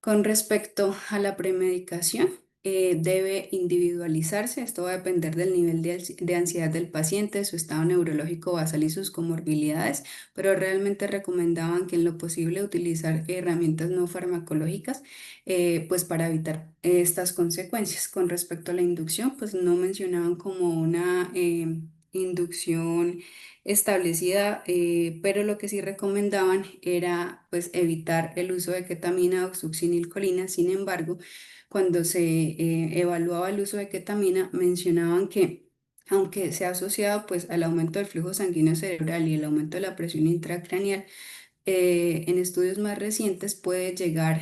Con respecto a la premedicación, debe individualizarse. Esto va a depender del nivel de ansiedad del paciente, su estado neurológico basal y sus comorbilidades, pero realmente recomendaban que en lo posible utilizar herramientas no farmacológicas, pues para evitar estas consecuencias. Con respecto a la inducción, pues no mencionaban como una inducción establecida, pero lo que sí recomendaban era pues evitar el uso de ketamina o succinilcolina. Sin embargo, cuando se evaluaba el uso de ketamina, mencionaban que aunque se ha asociado pues al aumento del flujo sanguíneo cerebral y el aumento de la presión intracraneal, en estudios más recientes puede llegar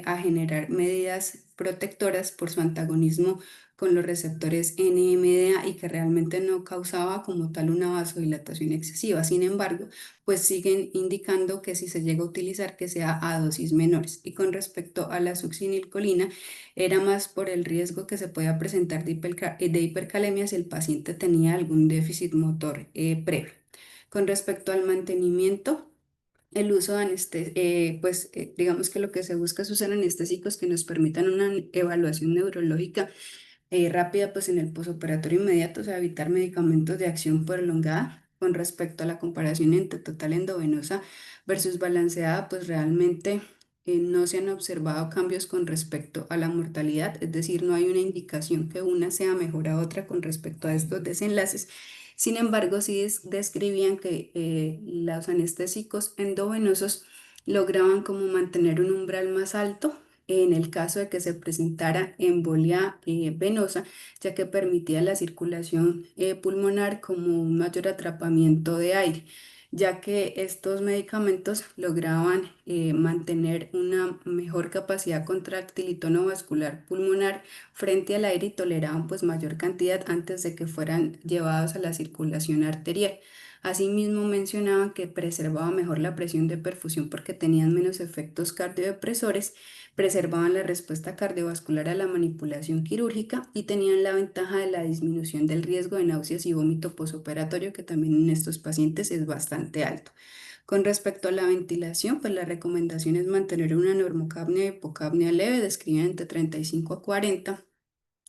a generar medidas protectoras por su antagonismo con los receptores NMDA y que realmente no causaba como tal una vasodilatación excesiva. Sin embargo, pues siguen indicando que si se llega a utilizar que sea a dosis menores. Y con respecto a la succinilcolina, era más por el riesgo que se podía presentar de hipercalemia si el paciente tenía algún déficit motor previo. Con respecto al mantenimiento, el uso de pues digamos que lo que se busca es usar anestésicos que nos permitan una evaluación neurológica rápida pues en el posoperatorio inmediato, o sea, evitar medicamentos de acción prolongada. Con respecto a la comparación entre total endovenosa versus balanceada, pues realmente no se han observado cambios con respecto a la mortalidad, es decir, no hay una indicación que una sea mejor a otra con respecto a estos desenlaces. Sin embargo, sí describían que los anestésicos endovenosos lograban como mantener un umbral más alto en el caso de que se presentara embolia venosa, ya que permitía la circulación pulmonar como un mayor atrapamiento de aire, ya que estos medicamentos lograban mantener una mejor capacidad contráctil y tono vascular pulmonar frente al aire y toleraban pues mayor cantidad antes de que fueran llevados a la circulación arterial. Asimismo, mencionaban que preservaba mejor la presión de perfusión porque tenían menos efectos cardiodepresores, preservaban la respuesta cardiovascular a la manipulación quirúrgica y tenían la ventaja de la disminución del riesgo de náuseas y vómito posoperatorio, que también en estos pacientes es bastante alto. Con respecto a la ventilación, pues la recomendación es mantener una normocapnia y hipocapnia leve, describen entre 35 a 40.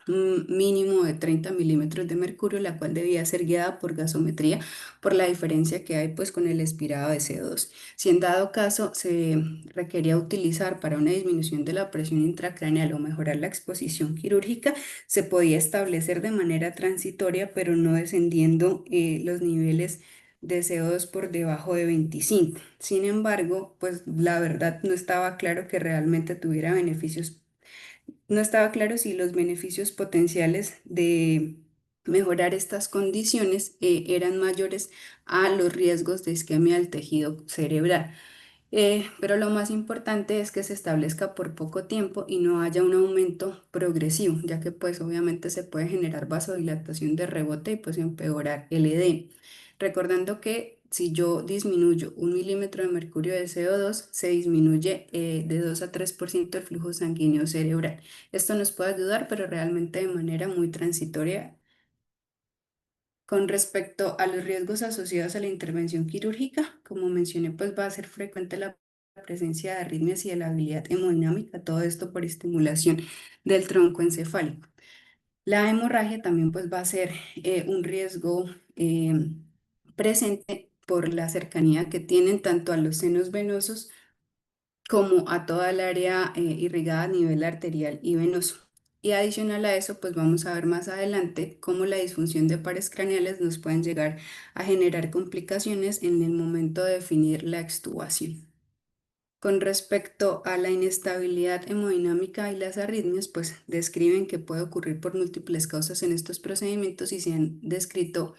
un mínimo de 30 milímetros de mercurio, la cual debía ser guiada por gasometría por la diferencia que hay pues con el expirado de CO2. Si en dado caso se requería utilizar para una disminución de la presión intracraneal o mejorar la exposición quirúrgica, se podía establecer de manera transitoria, pero no descendiendo los niveles de CO2 por debajo de 25. Sin embargo, pues la verdad no estaba claro que realmente tuviera beneficios, no estaba claro si los beneficios potenciales de mejorar estas condiciones eran mayores a los riesgos de isquemia del tejido cerebral. Pero lo más importante es que se establezca por poco tiempo y no haya un aumento progresivo, ya que pues obviamente se puede generar vasodilatación de rebote y pues empeorar el edema. Recordando que si yo disminuyo 1 milímetro de mercurio de CO2, se disminuye de 2 a 3% el flujo sanguíneo cerebral. Esto nos puede ayudar, pero realmente de manera muy transitoria. Con respecto a los riesgos asociados a la intervención quirúrgica, como mencioné, pues va a ser frecuente la presencia de arritmias y de la habilidad hemodinámica, todo esto por estimulación del tronco encefálico. La hemorragia también pues va a ser un riesgo eh, presente por la cercanía que tienen tanto a los senos venosos como a toda el área irrigada a nivel arterial y venoso. Y adicional a eso, pues vamos a ver más adelante cómo la disfunción de pares craneales nos pueden llegar a generar complicaciones en el momento de definir la extubación. Con respecto a la inestabilidad hemodinámica y las arritmias, pues describen que puede ocurrir por múltiples causas en estos procedimientos y se han descrito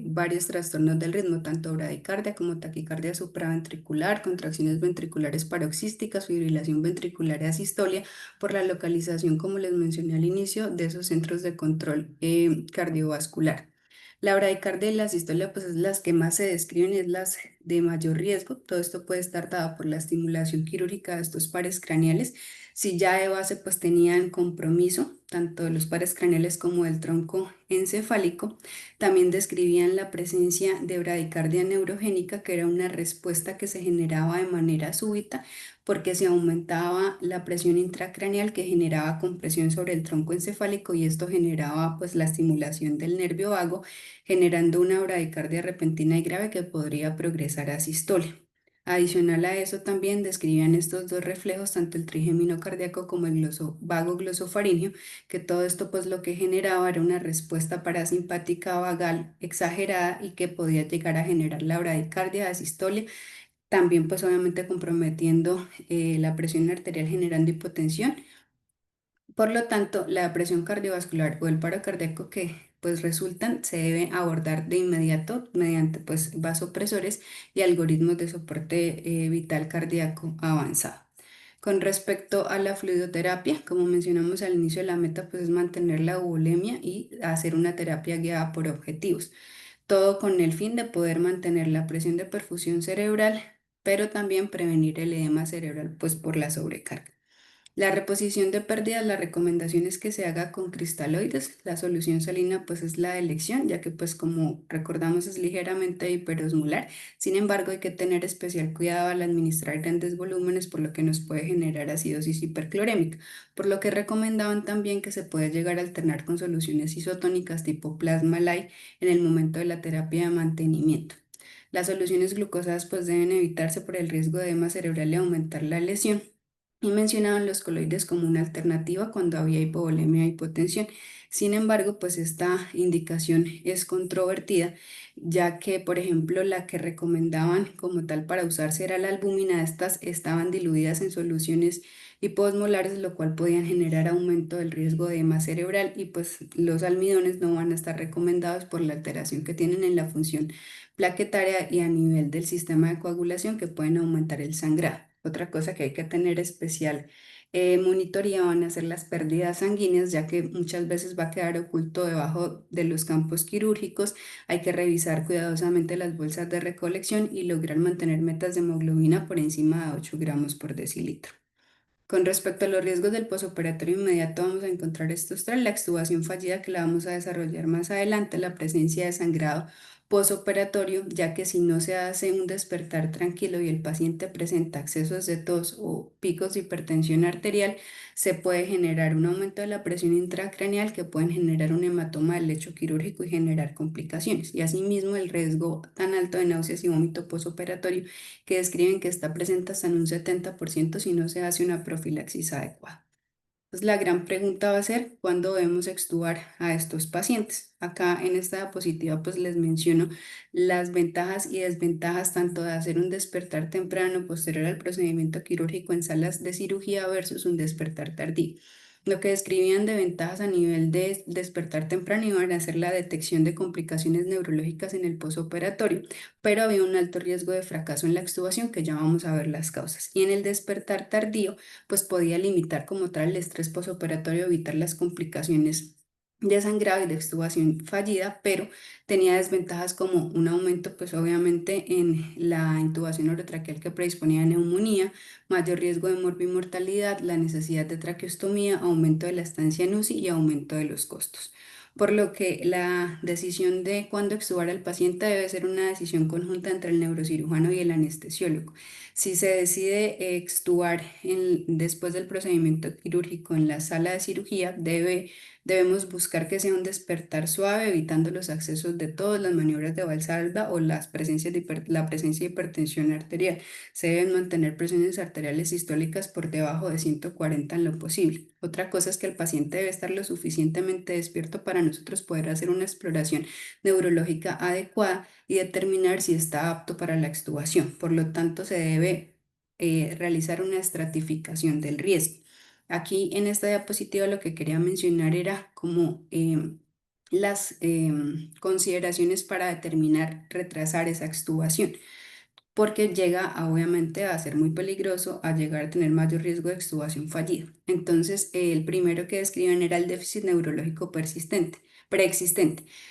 varios trastornos del ritmo, tanto bradicardia como taquicardia supraventricular, contracciones ventriculares paroxísticas, fibrilación ventricular y asistolia, por la localización, como les mencioné al inicio, de esos centros de control cardiovascular. La bradicardia y la sistolia, pues es las que más se describen y es las de mayor riesgo. Todo esto puede estar dado por la estimulación quirúrgica de estos pares craneales. Si ya de base pues tenían compromiso, tanto de los pares craneales como del tronco encefálico, también describían la presencia de bradicardia neurogénica, que era una respuesta que se generaba de manera súbita porque se aumentaba la presión intracraneal que generaba compresión sobre el tronco encefálico y esto generaba pues la estimulación del nervio vago generando una bradicardia repentina y grave que podría progresar a sistolia. Adicional a eso, también describían estos dos reflejos, tanto el trigémino cardíaco como el vago glosofaringeo, que todo esto pues lo que generaba era una respuesta parasimpática vagal exagerada y que podía llegar a generar la bradicardia, asistolia, también pues obviamente comprometiendo la presión arterial generando hipotensión. Por lo tanto, la presión cardiovascular o el paro cardíaco que pues resultan se debe abordar de inmediato mediante pues vasopresores y algoritmos de soporte vital cardíaco avanzado. Con respecto a la fluidoterapia, como mencionamos al inicio, la meta pues es mantener la euvolemia y hacer una terapia guiada por objetivos. Todo con el fin de poder mantener la presión de perfusión cerebral, pero también prevenir el edema cerebral pues por la sobrecarga. La reposición de pérdidas, la recomendación es que se haga con cristaloides. La solución salina pues es la elección, ya que pues como recordamos es ligeramente hiperosmolar. Sin embargo, hay que tener especial cuidado al administrar grandes volúmenes, por lo que nos puede generar acidosis hiperclorémica. Por lo que recomendaban también que se puede llegar a alternar con soluciones isotónicas tipo plasma light en el momento de la terapia de mantenimiento. Las soluciones glucosadas pues deben evitarse por el riesgo de edema cerebral y aumentar la lesión y mencionaban los coloides como una alternativa cuando había hipovolemia e hipotensión. Sin embargo, pues esta indicación es controvertida, ya que, por ejemplo, la que recomendaban como tal para usarse era la albúmina. Estas estaban diluidas en soluciones hiposmolares, lo cual podían generar aumento del riesgo de edema cerebral y pues los almidones no van a estar recomendados por la alteración que tienen en la función plaquetaria y a nivel del sistema de coagulación que pueden aumentar el sangrado. Otra cosa que hay que tener especial monitoría van a ser las pérdidas sanguíneas, ya que muchas veces va a quedar oculto debajo de los campos quirúrgicos. Hay que revisar cuidadosamente las bolsas de recolección y lograr mantener metas de hemoglobina por encima de 8 gramos por decilitro. Con respecto a los riesgos del posoperatorio inmediato, vamos a encontrar estos tres: la extubación fallida, que la vamos a desarrollar más adelante, la presencia de sangrado posoperatorio, ya que si no se hace un despertar tranquilo y el paciente presenta accesos de tos o picos de hipertensión arterial, se puede generar un aumento de la presión intracraneal que pueden generar un hematoma del lecho quirúrgico y generar complicaciones. Y asimismo el riesgo tan alto de náuseas y vómito posoperatorio que describen que está presente hasta en un 70% si no se hace una profilaxis adecuada. Entonces, la gran pregunta va a ser, ¿cuándo debemos extubar a estos pacientes? Acá en esta diapositiva pues les menciono las ventajas y desventajas tanto de hacer un despertar temprano posterior al procedimiento quirúrgico en salas de cirugía versus un despertar tardío. Lo que describían de ventajas a nivel de despertar temprano iban a ser la detección de complicaciones neurológicas en el posoperatorio, pero había un alto riesgo de fracaso en la extubación, que ya vamos a ver las causas. Y en el despertar tardío, pues podía limitar como tal el estrés posoperatorio, evitar las complicaciones de sangrado y de extubación fallida, pero tenía desventajas como un aumento, pues obviamente en la intubación orotraqueal que predisponía a neumonía, mayor riesgo de morbimortalidad, la necesidad de traqueostomía, aumento de la estancia en UCI y aumento de los costos. Por lo que la decisión de cuándo extubar al paciente debe ser una decisión conjunta entre el neurocirujano y el anestesiólogo. Si se decide extubar después del procedimiento quirúrgico en la sala de cirugía, debemos buscar que sea un despertar suave, evitando los accesos de todas las maniobras de valsalva o la presencia de hipertensión arterial. Se deben mantener presiones arteriales sistólicas por debajo de 140 en lo posible. Otra cosa es que el paciente debe estar lo suficientemente despierto para nosotros poder hacer una exploración neurológica adecuada y determinar si está apto para la extubación. Por lo tanto, se debe realizar una estratificación del riesgo. Aquí en esta diapositiva lo que quería mencionar era como las consideraciones para determinar retrasar esa extubación porque llega obviamente a ser muy peligroso, a llegar a tener mayor riesgo de extubación fallida. Entonces, el primero que describen era el déficit neurológico preexistente.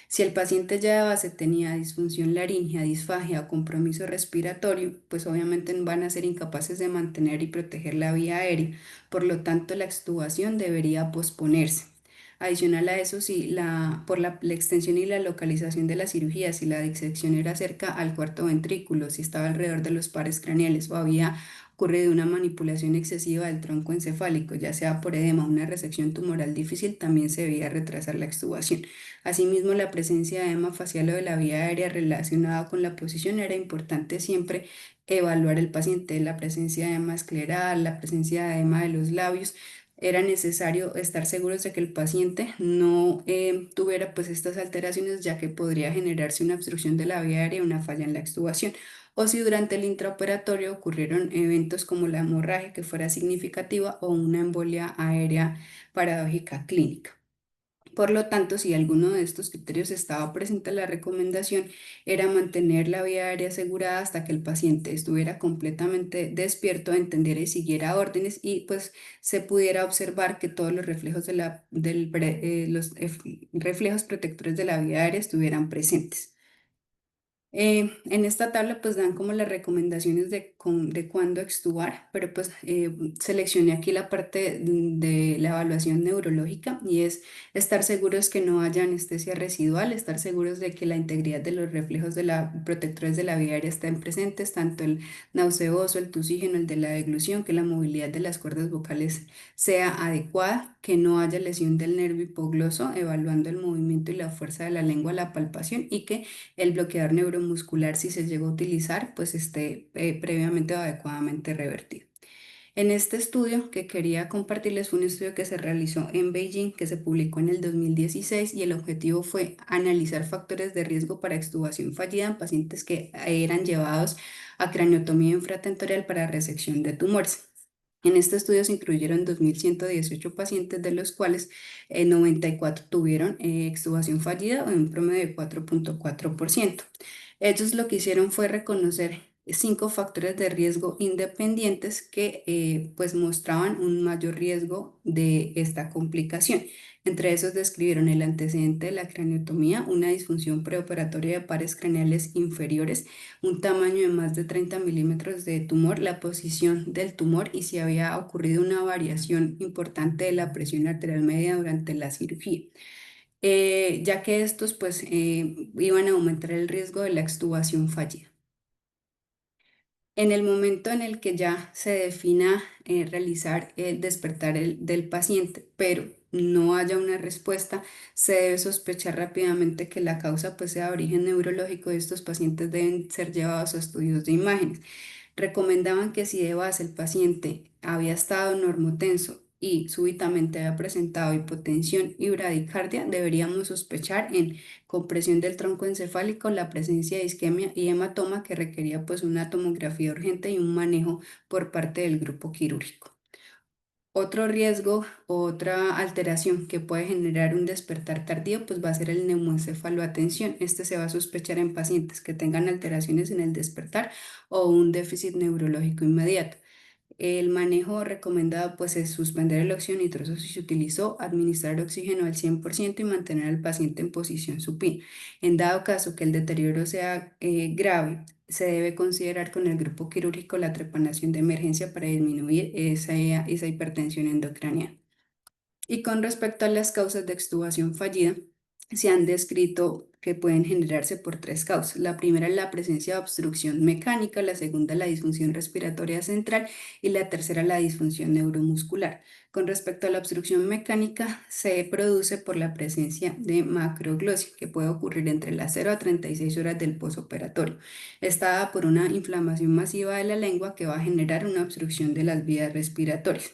Si el paciente ya de base tenía disfunción laríngea, disfagia o compromiso respiratorio, pues obviamente van a ser incapaces de mantener y proteger la vía aérea, por lo tanto la extubación debería posponerse. Adicional a eso, si por la extensión y la localización de la cirugía, si la disección era cerca al cuarto ventrículo, si estaba alrededor de los pares craneales o había ocurrido una manipulación excesiva del tronco encefálico, ya sea por edema o una resección tumoral difícil, también se debía retrasar la extubación. Asimismo, la presencia de edema facial o de la vía aérea relacionada con la posición era importante siempre evaluar el paciente, la presencia de edema escleral, la presencia de edema de los labios era necesario estar seguros de que el paciente no tuviera pues estas alteraciones, ya que podría generarse una obstrucción de la vía aérea y una falla en la extubación. O si durante el intraoperatorio ocurrieron eventos como la hemorragia que fuera significativa o una embolia aérea paradójica clínica. Por lo tanto, si alguno de estos criterios estaba presente, la recomendación era mantener la vía aérea asegurada hasta que el paciente estuviera completamente despierto, entendiera y siguiera órdenes y pues se pudiera observar que todos los reflejos reflejos protectores de la vía aérea estuvieran presentes. En esta tabla pues dan como las recomendaciones de cuándo extubar, pero pues seleccioné aquí la parte de la evaluación neurológica y es estar seguros que no haya anestesia residual, estar seguros de que la integridad de los reflejos de la protectores de la vía aérea estén presentes, tanto el nauseoso, el tusígeno, el de la deglución, que la movilidad de las cuerdas vocales sea adecuada, que no haya lesión del nervio hipogloso, evaluando el movimiento y la fuerza de la lengua a la palpación y que el bloqueador neuromuscular, si se llegó a utilizar, pues esté previamente o adecuadamente revertido. En este estudio que quería compartirles fue un estudio que se realizó en Beijing, que se publicó en el 2016 y el objetivo fue analizar factores de riesgo para extubación fallida en pacientes que eran llevados a craniotomía infratentorial para resección de tumores. En este estudio se incluyeron 2.118 pacientes, de los cuales 94 tuvieron extubación fallida o en un promedio de 4,4%. Ellos lo que hicieron fue reconocer 5 factores de riesgo independientes que pues mostraban un mayor riesgo de esta complicación. Entre esos describieron el antecedente de la craniotomía, una disfunción preoperatoria de pares craneales inferiores, un tamaño de más de 30 milímetros de tumor, la posición del tumor y si había ocurrido una variación importante de la presión arterial media durante la cirugía. ya que estos pues iban a aumentar el riesgo de la extubación fallida. En el momento en el que ya se defina realizar el despertar del paciente, pero no haya una respuesta, se debe sospechar rápidamente que la causa pues sea de origen neurológico y estos pacientes deben ser llevados a estudios de imágenes. Recomendaban que si de base el paciente había estado normotenso y súbitamente había presentado hipotensión y bradicardia, deberíamos sospechar en compresión del tronco encefálico, la presencia de isquemia y hematoma que requería pues una tomografía urgente y un manejo por parte del grupo quirúrgico. Otro riesgo o otra alteración que puede generar un despertar tardío, pues va a ser el neumoencefaloatención. Este se va a sospechar en pacientes que tengan alteraciones en el despertar o un déficit neurológico inmediato. El manejo recomendado pues es suspender el óxido nitroso si se utilizó, administrar oxígeno al 100% y mantener al paciente en posición supina. En dado caso que el deterioro sea grave, se debe considerar con el grupo quirúrgico la trepanación de emergencia para disminuir esa hipertensión endocraniana. Y con respecto a las causas de extubación fallida, se han descrito que pueden generarse por tres causas. La primera es la presencia de obstrucción mecánica, la segunda la disfunción respiratoria central y la tercera la disfunción neuromuscular. Con respecto a la obstrucción mecánica, se produce por la presencia de macroglosia, que puede ocurrir entre las 0 a 36 horas del posoperatorio. Está dada por una inflamación masiva de la lengua que va a generar una obstrucción de las vías respiratorias.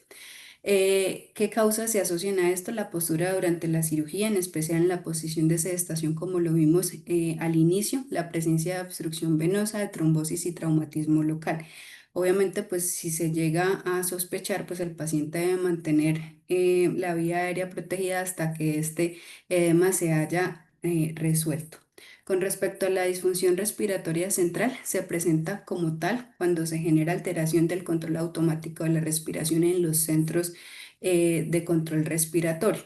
¿Qué causas se asocian a esto? La postura durante la cirugía, en especial en la posición de sedestación, como lo vimos al inicio, la presencia de obstrucción venosa, de trombosis y traumatismo local. Obviamente, pues si se llega a sospechar, pues el paciente debe mantener la vía aérea protegida hasta que este edema se haya resuelto. Con respecto a la disfunción respiratoria central, se presenta como tal cuando se genera alteración del control automático de la respiración en los centros de control respiratorio.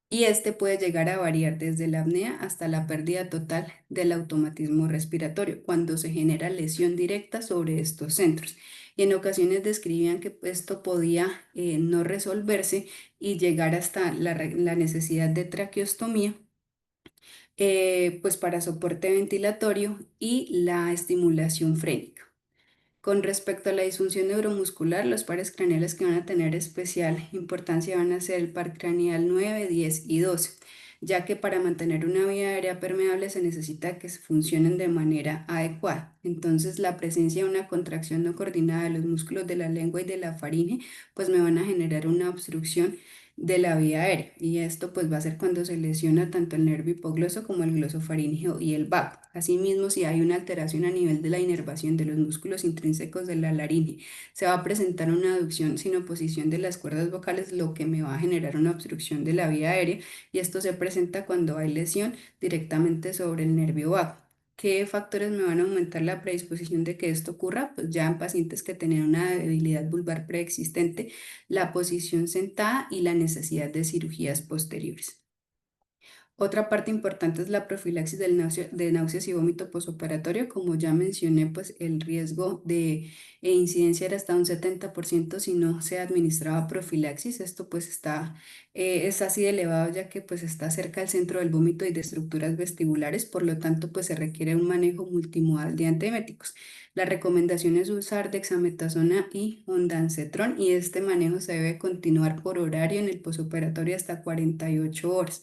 Y este puede llegar a variar desde la apnea hasta la pérdida total del automatismo respiratorio, cuando se genera lesión directa sobre estos centros. Y en ocasiones describían que esto podía no resolverse y llegar hasta la necesidad de traqueostomía pues para soporte ventilatorio y la estimulación frénica. Con respecto a la disfunción neuromuscular, los pares craneales que van a tener especial importancia van a ser el par craneal 9, 10 y 12, ya que para mantener una vía aérea permeable se necesita que funcionen de manera adecuada. Entonces, la presencia de una contracción no coordinada de los músculos de la lengua y de la faringe, pues me van a generar una obstrucción de la vía aérea y esto pues va a ser cuando se lesiona tanto el nervio hipogloso como el glosofaríngeo y el vago. Asimismo, si hay una alteración a nivel de la inervación de los músculos intrínsecos de la laringe, se va a presentar una aducción sin oposición de las cuerdas vocales, lo que me va a generar una obstrucción de la vía aérea y esto se presenta cuando hay lesión directamente sobre el nervio vago. ¿Qué factores me van a aumentar la predisposición de que esto ocurra? Pues ya en pacientes que tenían una debilidad vulvar preexistente, la posición sentada y la necesidad de cirugías posteriores. Otra parte importante es la profilaxis de náuseas y vómito posoperatorio. Como ya mencioné, pues el riesgo de incidencia era hasta un 70% si no se administraba profilaxis. Esto pues es así de elevado ya que pues está cerca del centro del vómito y de estructuras vestibulares, por lo tanto pues se requiere un manejo multimodal de antieméticos. La recomendación es usar dexametasona y ondansetron y este manejo se debe continuar por horario en el posoperatorio hasta 48 horas.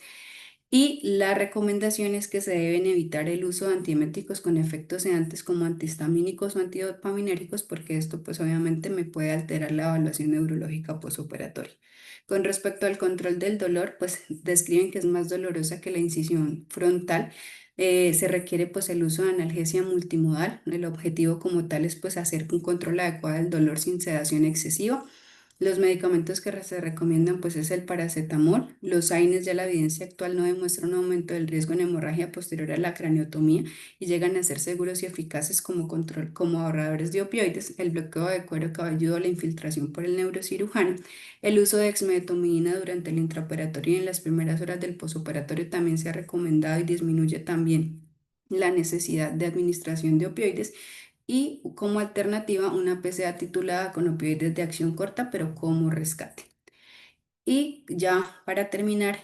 Y la recomendación es que se deben evitar el uso de antieméticos con efectos sedantes como antihistamínicos o antidopaminérgicos porque esto pues obviamente me puede alterar la evaluación neurológica posoperatoria. Con respecto al control del dolor, pues describen que es más dolorosa que la incisión frontal. Se requiere pues el uso de analgesia multimodal. El objetivo como tal es pues hacer un control adecuado del dolor sin sedación excesiva. Los medicamentos que se recomiendan pues es el paracetamol. Los AINES, ya la evidencia actual no demuestra un aumento del riesgo en hemorragia posterior a la craniotomía y llegan a ser seguros y eficaces como control, como ahorradores de opioides. El bloqueo de cuero cabelludo, la infiltración por el neurocirujano, el uso de exmedetomidina durante el intraoperatorio y en las primeras horas del posoperatorio también se ha recomendado y disminuye también la necesidad de administración de opioides y como alternativa una PCA titulada con opioides de acción corta, pero como rescate. Y ya para terminar,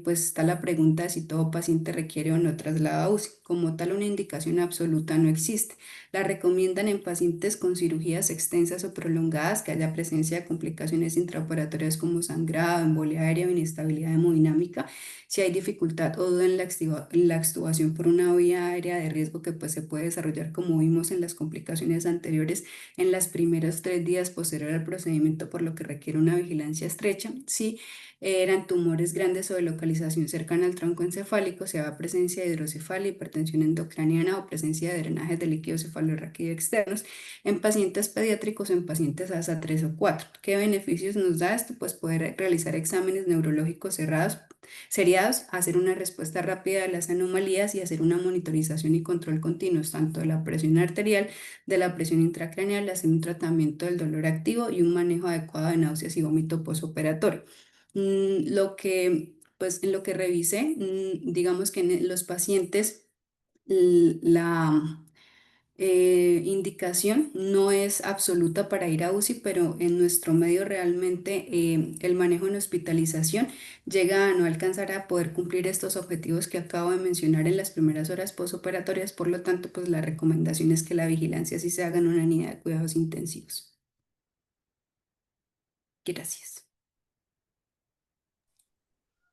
pues está la pregunta de si todo paciente requiere o no traslado a UCI. Como tal, una indicación absoluta no existe. La recomiendan en pacientes con cirugías extensas o prolongadas, que haya presencia de complicaciones intraoperatorias como sangrado, embolia aérea o inestabilidad hemodinámica. Si hay dificultad o duda en la extubación por una vía aérea de riesgo que pues, se puede desarrollar, como vimos en las complicaciones anteriores, en los primeros 3 días posterior al procedimiento, por lo que requiere una vigilancia estrecha. Si eran tumores grandes o de localización cercana al tronco encefálico, se da presencia de hidrocefalia, hipertensión endocraniana o presencia de drenajes de líquido cefalorraquídeo externos en pacientes pediátricos o en pacientes hasta 3 o 4. ¿Qué beneficios nos da esto? Pues poder realizar exámenes neurológicos seriados, hacer una respuesta rápida a las anomalías y hacer una monitorización y control continuos tanto de la presión arterial, de la presión intracraneal, hacer un tratamiento del dolor activo y un manejo adecuado de náuseas y vómito posoperatorio. Pues en lo que revisé, digamos que en los pacientes la indicación no es absoluta para ir a UCI, pero en nuestro medio realmente el manejo en hospitalización llega a no alcanzar a poder cumplir estos objetivos que acabo de mencionar en las primeras horas posoperatorias. Por lo tanto, pues la recomendación es que la vigilancia sí se haga en una unidad de cuidados intensivos. Gracias.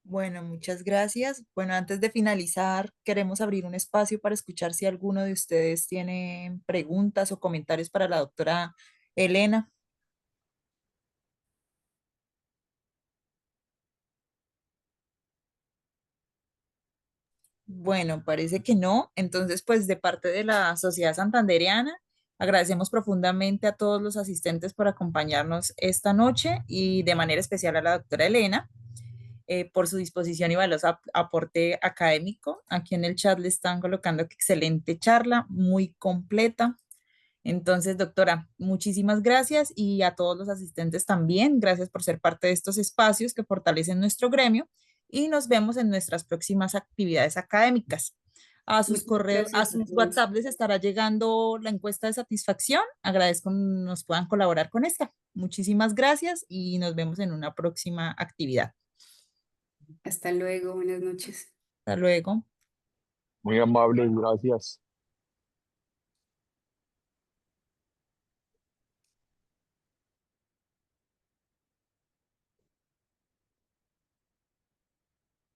Bueno, muchas gracias. Bueno, antes de finalizar, queremos abrir un espacio para escuchar si alguno de ustedes tiene preguntas o comentarios para la doctora Elena. Bueno, parece que no. Entonces, pues de parte de la Sociedad Santandereana, agradecemos profundamente a todos los asistentes por acompañarnos esta noche y de manera especial a la doctora Elena por su disposición y valioso aporte académico. Aquí en el chat le están colocando que excelente charla, muy completa. Entonces, doctora, muchísimas gracias y a todos los asistentes también. Gracias por ser parte de estos espacios que fortalecen nuestro gremio y nos vemos en nuestras próximas actividades académicas. A sus Muchas correos, a gracias a sus todos. WhatsApp les estará llegando la encuesta de satisfacción. Agradezco nos puedan colaborar con esta. Muchísimas gracias y nos vemos en una próxima actividad. Hasta luego, buenas noches. Hasta luego. Muy amable, gracias.